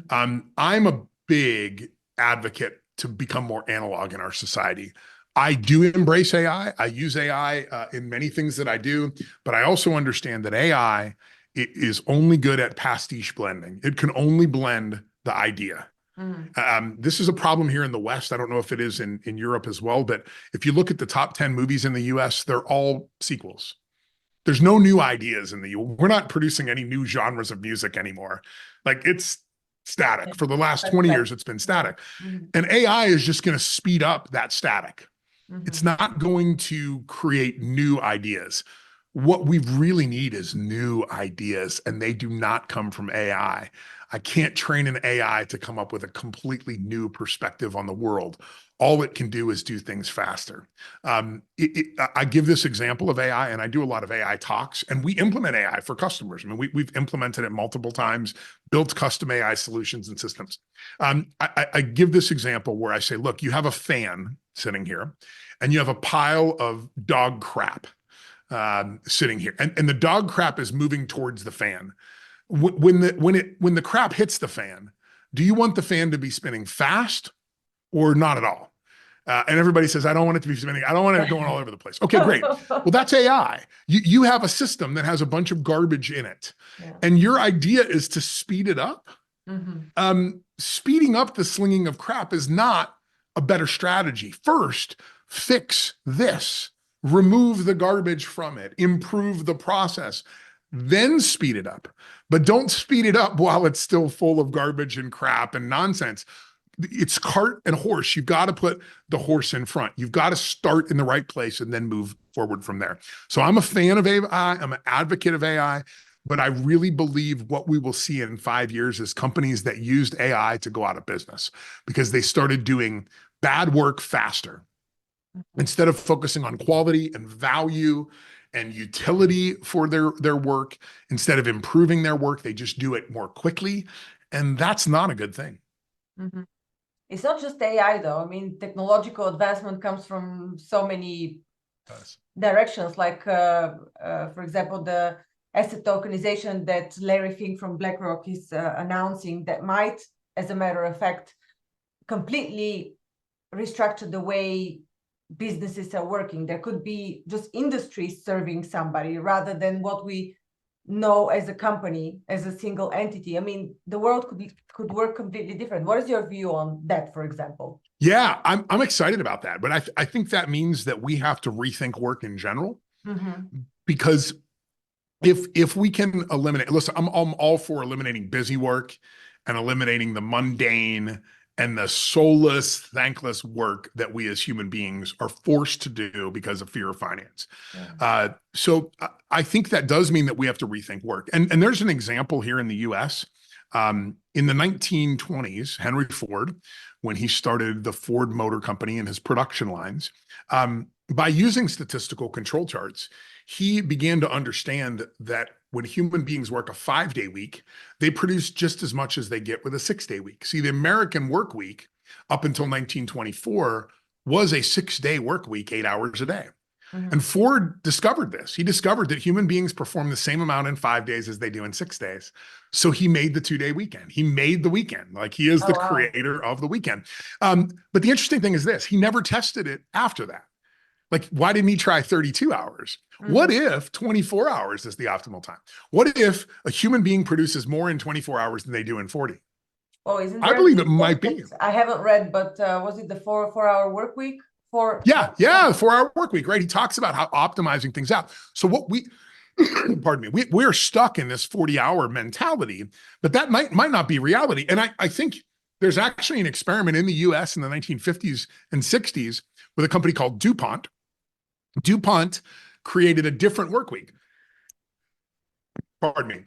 I'm a big advocate to become more analog in our society. I do embrace AI. I use AI in many things that I do, but I also understand that AI is only good at pastiche blending. It can only blend the idea. This is a problem here in the West. I don't know if it is in Europe as well, but if you look at the top 10 movies in the US, they're all sequels. There's no new ideas we're not producing any new genres of music anymore. Like it's static. For the last 20 years, it's been static. And AI is just going to speed up that static. It's not going to create new ideas. What we really need is new ideas, and they do not come from AI. I can't train an AI to come up with a completely new perspective on the world. All it can do is do things faster. I give this example of AI, and I do a lot of AI talks, and we implement AI for customers. I mean, we've implemented it multiple times, built custom AI solutions and systems. I give this example where I say, look, you have a fan sitting here, and you have a pile of dog crap sitting here, and the dog crap is moving towards the fan. When the crap hits the fan, do you want the fan to be spinning fast or not at all? And everybody says, I don't want it to be spinning. I don't want it going all over the place. Okay, great. Well, that's AI. You have a system that has a bunch of garbage in it. Yeah. And your idea is to speed it up. Speeding up the slinging of crap is not a better strategy. First, fix this. Remove the garbage from it. Improve the process. Then speed it up. But don't speed it up while it's still full of garbage and crap and nonsense. It's cart and horse. You've got to put the horse in front. You've got to start in the right place and then move forward from there. So I'm a fan of AI. I'm an advocate of AI, but I really believe what we will see in 5 years is companies that used AI to go out of business because they started doing bad work faster. Instead of focusing on quality and value and utility for their work, instead of improving their work, they just do it more quickly. And that's not a good thing. Mm-hmm. It's not just AI, though. I mean, technological advancement comes from so many directions. Like, for example, the asset tokenization that Larry Fink from BlackRock is announcing that might, as a matter of fact, completely restructure the way businesses are working. There could be just industries serving somebody rather than what we know as a company, as a single entity. I mean, the world could work completely different. What is your view on that, for example? Yeah, I'm excited about that, but I think that means that we have to rethink work in general, because if we can eliminate, listen, I'm all for eliminating busy work and eliminating the mundane and the soulless, thankless work that we as human beings are forced to do because of fear of finance. Yeah. So I think that does mean that we have to rethink work. And there's an example here in the US. In the 1920s, Henry Ford, when he started the Ford Motor Company and his production lines, by using statistical control charts, he began to understand that when human beings work a 5-day week, they produce just as much as they get with a 6-day week. See, the American work week up until 1924 was a 6-day work week, 8 hours a day. And Ford discovered this. He discovered that human beings perform the same amount in 5 days as they do in 6 days. So he made the 2-day weekend. He made the weekend. Like, he is the creator of the weekend. But the interesting thing is this, he never tested it after that. Like, why didn't he try 32 hours? What if 24 hours is the optimal time? What if a human being produces more in 24 hours than they do in 40? Oh, isn't there? I believe it might be. I haven't read, but was it the four-hour work week? Yeah, 4-hour work week, right? He talks about how optimizing things out. So what we, pardon me, we're stuck in this 40-hour mentality, but that might not be reality. And I think there's actually an experiment in the US in the 1950s and 60s with a company called DuPont. DuPont created a different work week. Pardon me.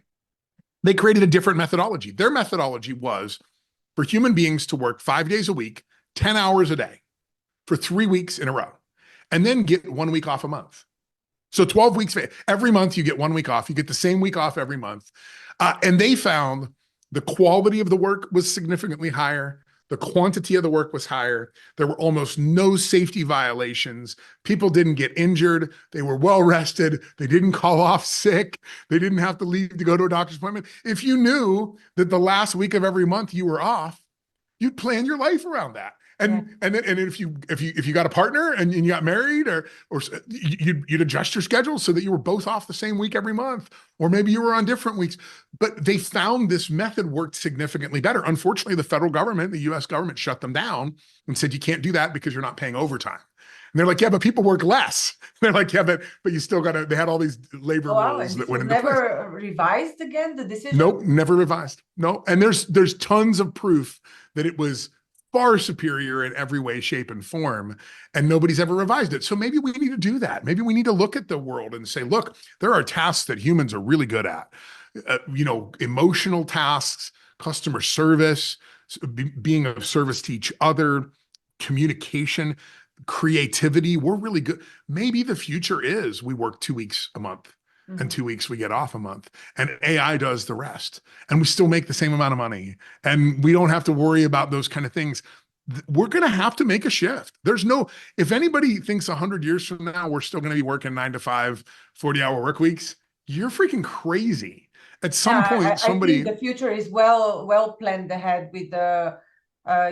They created a different methodology. Their methodology was for human beings to work 5 days a week, 10 hours a day for 3 weeks in a row, and then get 1 week off a month. So 12 weeks, every month you get 1 week off. You get the same week off every month. And they found the quality of the work was significantly higher. The quantity of the work was higher. There were almost no safety violations. People didn't get injured. They were well rested. They didn't call off sick. They didn't have to leave to go to a doctor's appointment. If you knew that the last week of every month you were off, you'd plan your life around that. And if you got a partner and you got married, or you'd adjust your schedule so that you were both off the same week every month, or maybe you were on different weeks. But they found this method worked significantly better. Unfortunately, the federal government, the US government, shut them down and said, you can't do that because you're not paying overtime. And they're like, yeah, but people work less. They're like, yeah, but you still gotta, they had all these labor rules that went into place. Never revised again, the decision? Nope, never revised. No. And there's tons of proof that it was far superior in every way, shape, and form, and nobody's ever revised it. So maybe we need to do that. Maybe we need to look at the world and say, look, there are tasks that humans are really good at. Emotional tasks, customer service, being of service to each other, communication, creativity. We're really good. Maybe the future is we work 2 weeks a month and 2 weeks we get off a month, and AI does the rest, and we still make the same amount of money, and we don't have to worry about those kind of things. We're going to have to make a shift. If anybody thinks 100 years from now, we're still going to be working 9 to 5, 40-hour work weeks, you're freaking crazy. At some point, I think the future is well planned ahead with the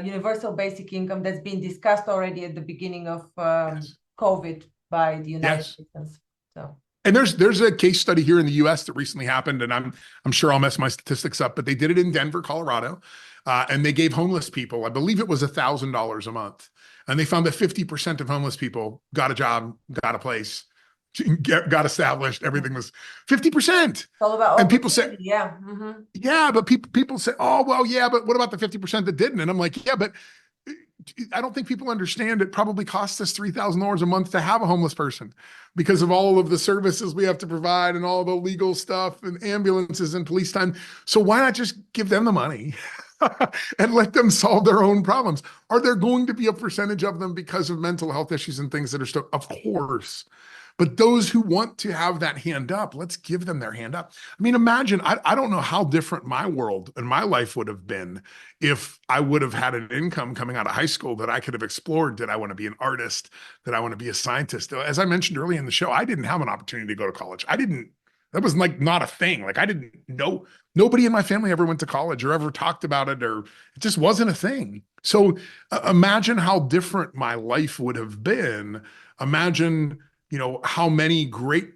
universal basic income that's been discussed already at the beginning of yes. COVID by the United Yes. Nations. So. And there's a case study here in the U.S. that recently happened, and I'm sure I'll mess my statistics up, but they did it in Denver, Colorado, and they gave homeless people, I believe it was $1,000 a month, and they found that 50% of homeless people got a job, got a place, got established. Everything was 50%. It's all about and people say, yeah, yeah, but people say, oh well, yeah, but what about the 50% that didn't? And I'm like, yeah, but I don't think people understand it probably costs us $3,000 a month to have a homeless person because of all of the services we have to provide and all the legal stuff and ambulances and police time. So why not just give them the money and let them solve their own problems? Are there going to be a percentage of them because of mental health issues and things that are still, of course. But those who want to have that hand up, let's give them their hand up. I mean, imagine, I don't know how different my world and my life would have been if I would have had an income coming out of high school that I could have explored. Did I want to be an artist? Did I want to be a scientist? As I mentioned earlier in the show, I didn't have an opportunity to go to college. That was like not a thing. Like I didn't know, nobody in my family ever went to college or ever talked about it, or it just wasn't a thing. So imagine how different my life would have been. Imagine how many great,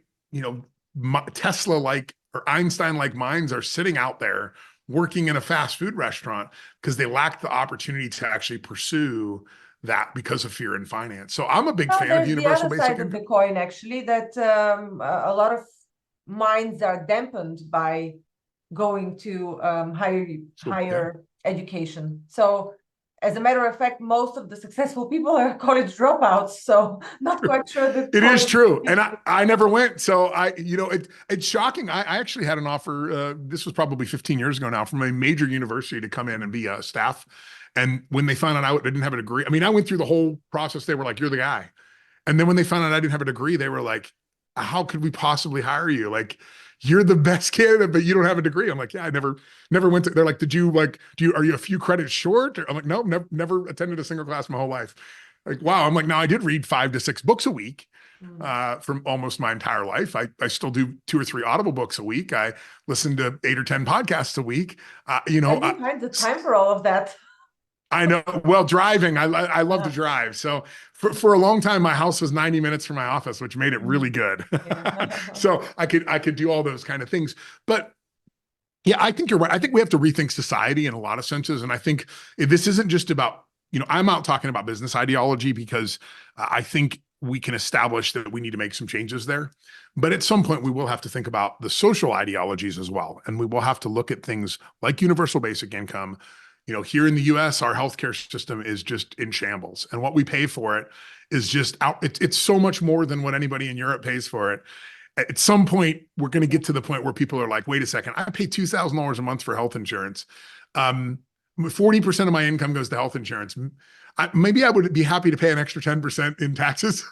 Tesla-like or Einstein-like minds are sitting out there working in a fast food restaurant because they lack the opportunity to actually pursue that because of fear and finance. So I'm a big fan of universal basic income. The other side of the coin, actually, that a lot of minds are dampened by going to higher education. So as a matter of fact, most of the successful people are college dropouts. So not quite sure that it is true. And I never went. So it's shocking. I actually had an offer. This was probably 15 years ago now, from a major university to come in and be a staff. And when they found out I didn't have a degree, I mean, I went through the whole process. They were like, you're the guy. And then when they found out I didn't have a degree, they were like, how could we possibly hire you? Like, you're the best candidate, but you don't have a degree. I'm like, yeah, I never went to, they're like, are you a few credits short? I'm like, no, never attended a single class my whole life. Like, wow. I'm like, now I did read 5 to 6 books a week from almost my entire life. I still do 2 or 3 Audible books a week. I listen to 8 or 10 podcasts a week. How do you find the time for all of that? I know. Well, driving, I love to drive. So for a long time, my house was 90 minutes from my office, which made it really good. So I could do all those kind of things. But yeah, I think you're right. I think we have to rethink society in a lot of senses. And I think this isn't just about, I'm out talking about business ideology because I think we can establish that we need to make some changes there. But at some point, we will have to think about the social ideologies as well. And we will have to look at things like universal basic income. Here in the US, our healthcare system is just in shambles. And what we pay for it is just out. It's so much more than what anybody in Europe pays for it. At some point, we're going to get to the point where people are like, wait a second, I pay $2,000 a month for health insurance. 40% of my income goes to health insurance. Maybe I would be happy to pay an extra 10% in taxes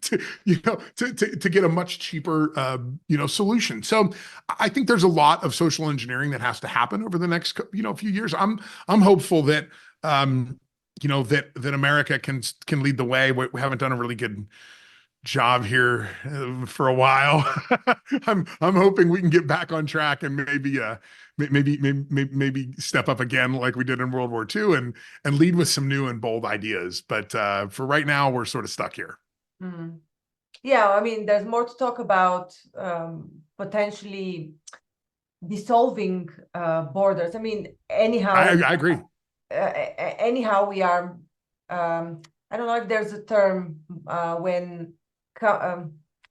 to get a much cheaper, solution. So I think there's a lot of social engineering that has to happen over the next, few years. I'm hopeful that, that America can lead the way. We haven't done a really good job here for a while. I'm hoping we can get back on track and maybe step up again like we did in World War II and lead with some new and bold ideas. But for right now, we're sort of stuck here. Mm-hmm. Yeah, I mean, there's more to talk about potentially dissolving borders. I mean, anyhow, I agree. Anyhow, we are. I don't know if there's a term when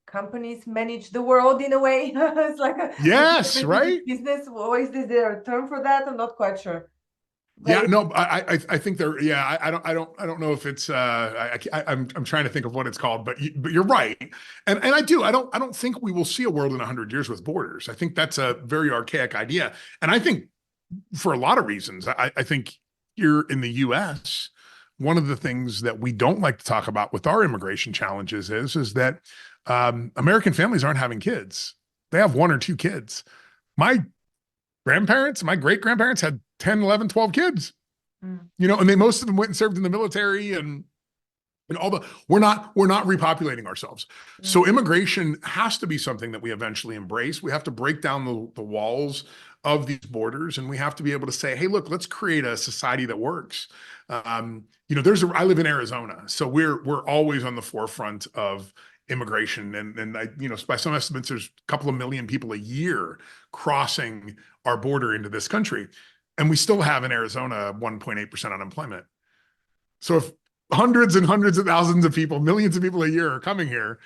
companies manage the world in a way. It's like yes, right? Business. Is there a term for that? I'm not quite sure. Yeah, Very, no, I think they're, yeah, I don't know if it's I'm trying to think of what it's called, but you're right, and I don't think we will see a world in 100 years with borders. I think that's a very archaic idea, and I think for a lot of reasons, I think here in the U.S., one of the things that we don't like to talk about with our immigration challenges is that American families aren't having kids; they have one or two kids. My grandparents, my great grandparents had 10, 11, 12 kids, mm, and they, most of them went and served in the military and all the, we're not repopulating ourselves. So mm. immigration has to be something that we eventually embrace. We have to break down the walls of these borders, and we have to be able to say, hey, look, let's create a society that works. I live in Arizona, so we're always on the forefront of immigration, and by some estimates, there's a couple of million people a year crossing our border into this country, and we still have in Arizona 1.8% unemployment. So if hundreds and hundreds of thousands of people, millions of people a year are coming here,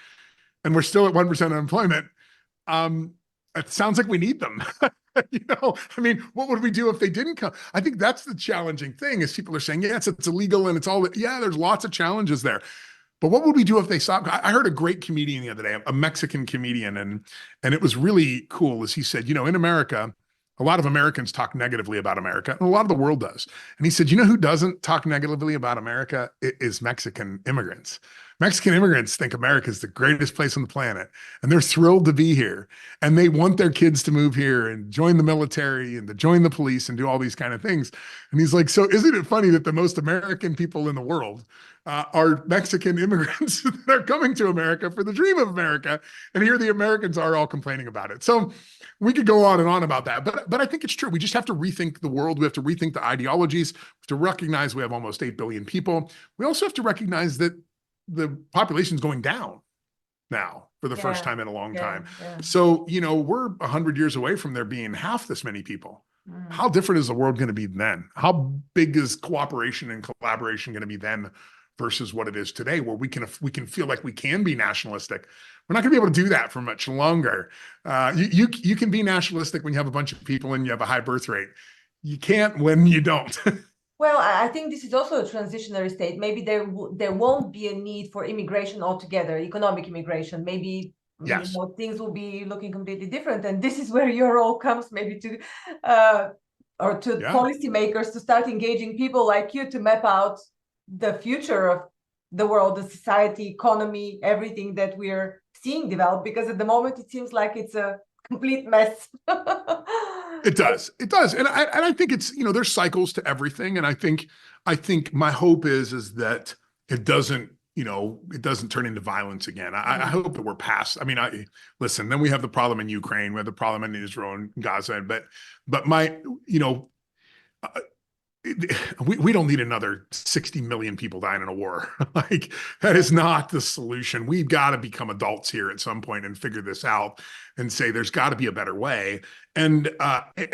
and we're still at 1% unemployment, it sounds like we need them. I mean, what would we do if they didn't come? I think that's the challenging thing is people are saying, yes, it's illegal and it's all, yeah, there's lots of challenges there. But what would we do if they stopped? I heard a great comedian the other day, a Mexican comedian, and it was really cool as he said, in America, a lot of Americans talk negatively about America, and a lot of the world does. And he said, who doesn't talk negatively about America? It is Mexican immigrants. Mexican immigrants think America is the greatest place on the planet, and they're thrilled to be here. And they want their kids to move here and join the military and to join the police and do all these kind of things. And he's like, so isn't it funny that the most American people in the world are Mexican immigrants that are coming to America for the dream of America? And here the Americans are all complaining about it. So we could go on and on about that, but I think it's true. We just have to rethink the world. We have to rethink the ideologies. We have to recognize we have almost 8 billion people. We also have to recognize that the population is going down now for the first time in a long time. Yeah. So, we're 100 years away from there being half this many people. How different is the world going to be then? How big is cooperation and collaboration going to be then versus what it is today, where we can feel like we can be nationalistic? We're not going to be able to do that for much longer. You can be nationalistic when you have a bunch of people and you have a high birth rate. You can't when you don't. Well, I think this is also a transitionary state. Maybe there won't be a need for immigration altogether, economic immigration. Maybe Yes. things will be looking completely different, and this is where your role comes, maybe to or to policymakers to start engaging people like you to map out the future of the world, the society, economy, everything that we're seeing develop. Because at the moment, it seems like it's a complete mess. It does. And I think it's, there's cycles to everything. And I think my hope is that it doesn't turn into violence again. I hope that we're past. I mean, listen, then we have the problem in Ukraine, we have the problem in Israel and Gaza, but we don't need another 60 million people dying in a war. Like, that is not the solution. We've got to become adults here at some point and figure this out and say there's got to be a better way. And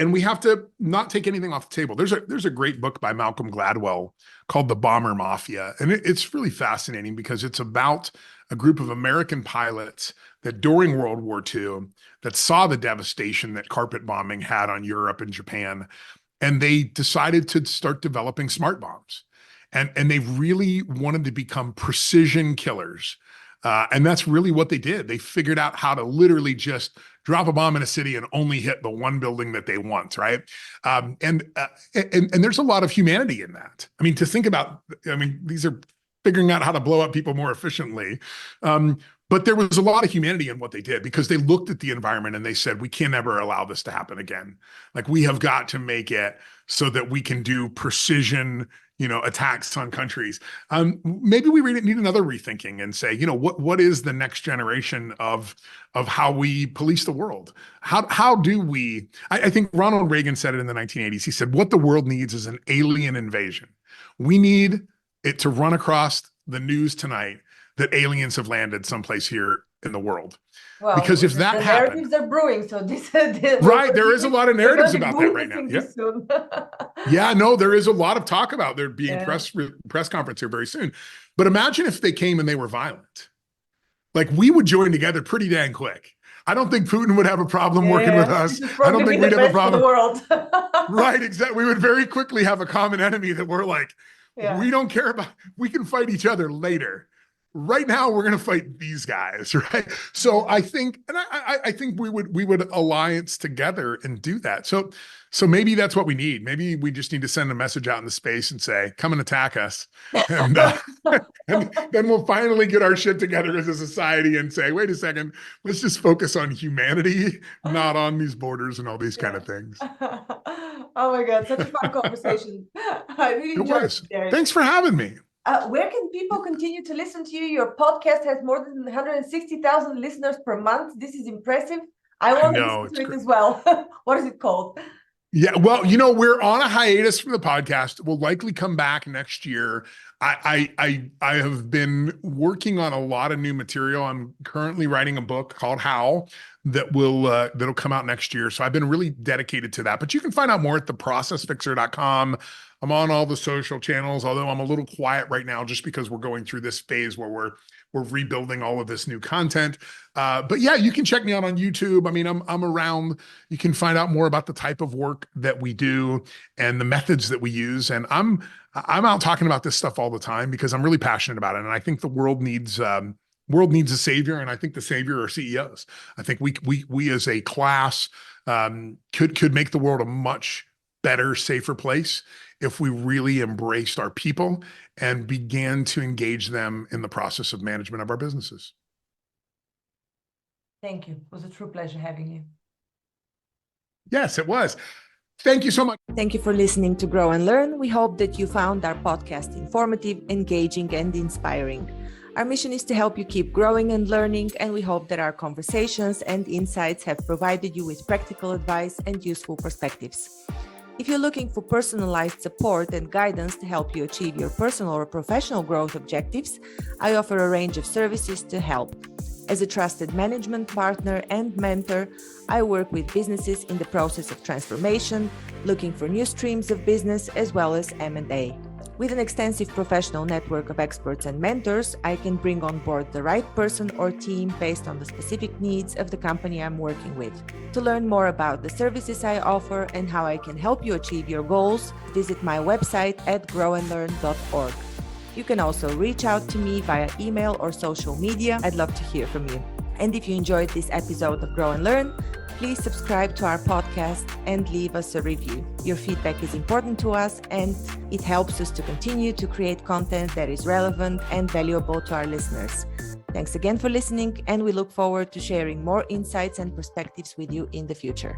we have to not take anything off the table. There's a great book by Malcolm Gladwell called The Bomber Mafia. And it's really fascinating because it's about a group of American pilots that during World War II that saw the devastation that carpet bombing had on Europe and Japan. And they decided to start developing smart bombs. And they really wanted to become precision killers. And that's really what they did. They figured out how to literally just drop a bomb in a city and only hit the one building that they want, right? And there's a lot of humanity in that. I mean, to think about, these are figuring out how to blow up people more efficiently. But there was a lot of humanity in what they did because they looked at the environment and they said, we can never allow this to happen again. Like, we have got to make it so that we can do precision, attacks on countries. Maybe we need another rethinking and say, what is the next generation of how we police the world? How do we, I think Ronald Reagan said it in the 1980s. He said, what the world needs is an alien invasion. We need it to run across the news tonight that aliens have landed someplace here in the world. Well, because if that happened, narratives are brewing. So this right, there is a lot of narratives about that right now. Yeah. Yeah, no, there is a lot of talk about there being press conference here very soon. But imagine if they came and they were violent. Like, we would join together pretty dang quick. I don't think Putin would have a problem working with us. I don't think we'd have a problem. The world. Right, exactly. We would very quickly have a common enemy that we're like, we don't care about. We can fight each other later. Right now, we're going to fight these guys, right? So I think, and I think we would alliance together and do that. So maybe that's what we need. Maybe we just need to send a message out into space and say, "Come and attack us," and then we'll finally get our shit together as a society and say, "Wait a second, let's just focus on humanity, not on these borders and all these kind of things." Oh my God, such a fun conversation. I really enjoyed it, Derrick. Thanks for having me. Where can people continue to listen to you? Your podcast has more than 160,000 listeners per month. This is impressive. I want to listen to it as well. What is it called? Yeah, well, we're on a hiatus from the podcast. We'll likely come back next year. I have been working on a lot of new material. I'm currently writing a book called How that'll come out next year. So I've been really dedicated to that. But you can find out more at theprocessfixer.com. I'm on all the social channels, although I'm a little quiet right now just because we're going through this phase where we're rebuilding all of this new content. But yeah, you can check me out on YouTube. I mean, I'm around. You can find out more about the type of work that we do and the methods that we use. And I'm out talking about this stuff all the time because I'm really passionate about it. And I think the world needs a savior. And I think the savior are CEOs. I think we as a class could make the world a much better, safer place if we really embraced our people and began to engage them in the process of management of our businesses. Thank you. It was a true pleasure having you. Yes, it was. Thank you so much. Thank you for listening to Grow and Learn. We hope that you found our podcast informative, engaging, and inspiring. Our mission is to help you keep growing and learning, and we hope that our conversations and insights have provided you with practical advice and useful perspectives. If you're looking for personalized support and guidance to help you achieve your personal or professional growth objectives, I offer a range of services to help. As a trusted management partner and mentor, I work with businesses in the process of transformation, looking for new streams of business as well as M&A. With an extensive professional network of experts and mentors, I can bring on board the right person or team based on the specific needs of the company I'm working with. To learn more about the services I offer and how I can help you achieve your goals, visit my website at GrowNLearn.org. You can also reach out to me via email or social media. I'd love to hear from you. And if you enjoyed this episode of Grow and Learn, please subscribe to our podcast and leave us a review. Your feedback is important to us and it helps us to continue to create content that is relevant and valuable to our listeners. Thanks again for listening, and we look forward to sharing more insights and perspectives with you in the future.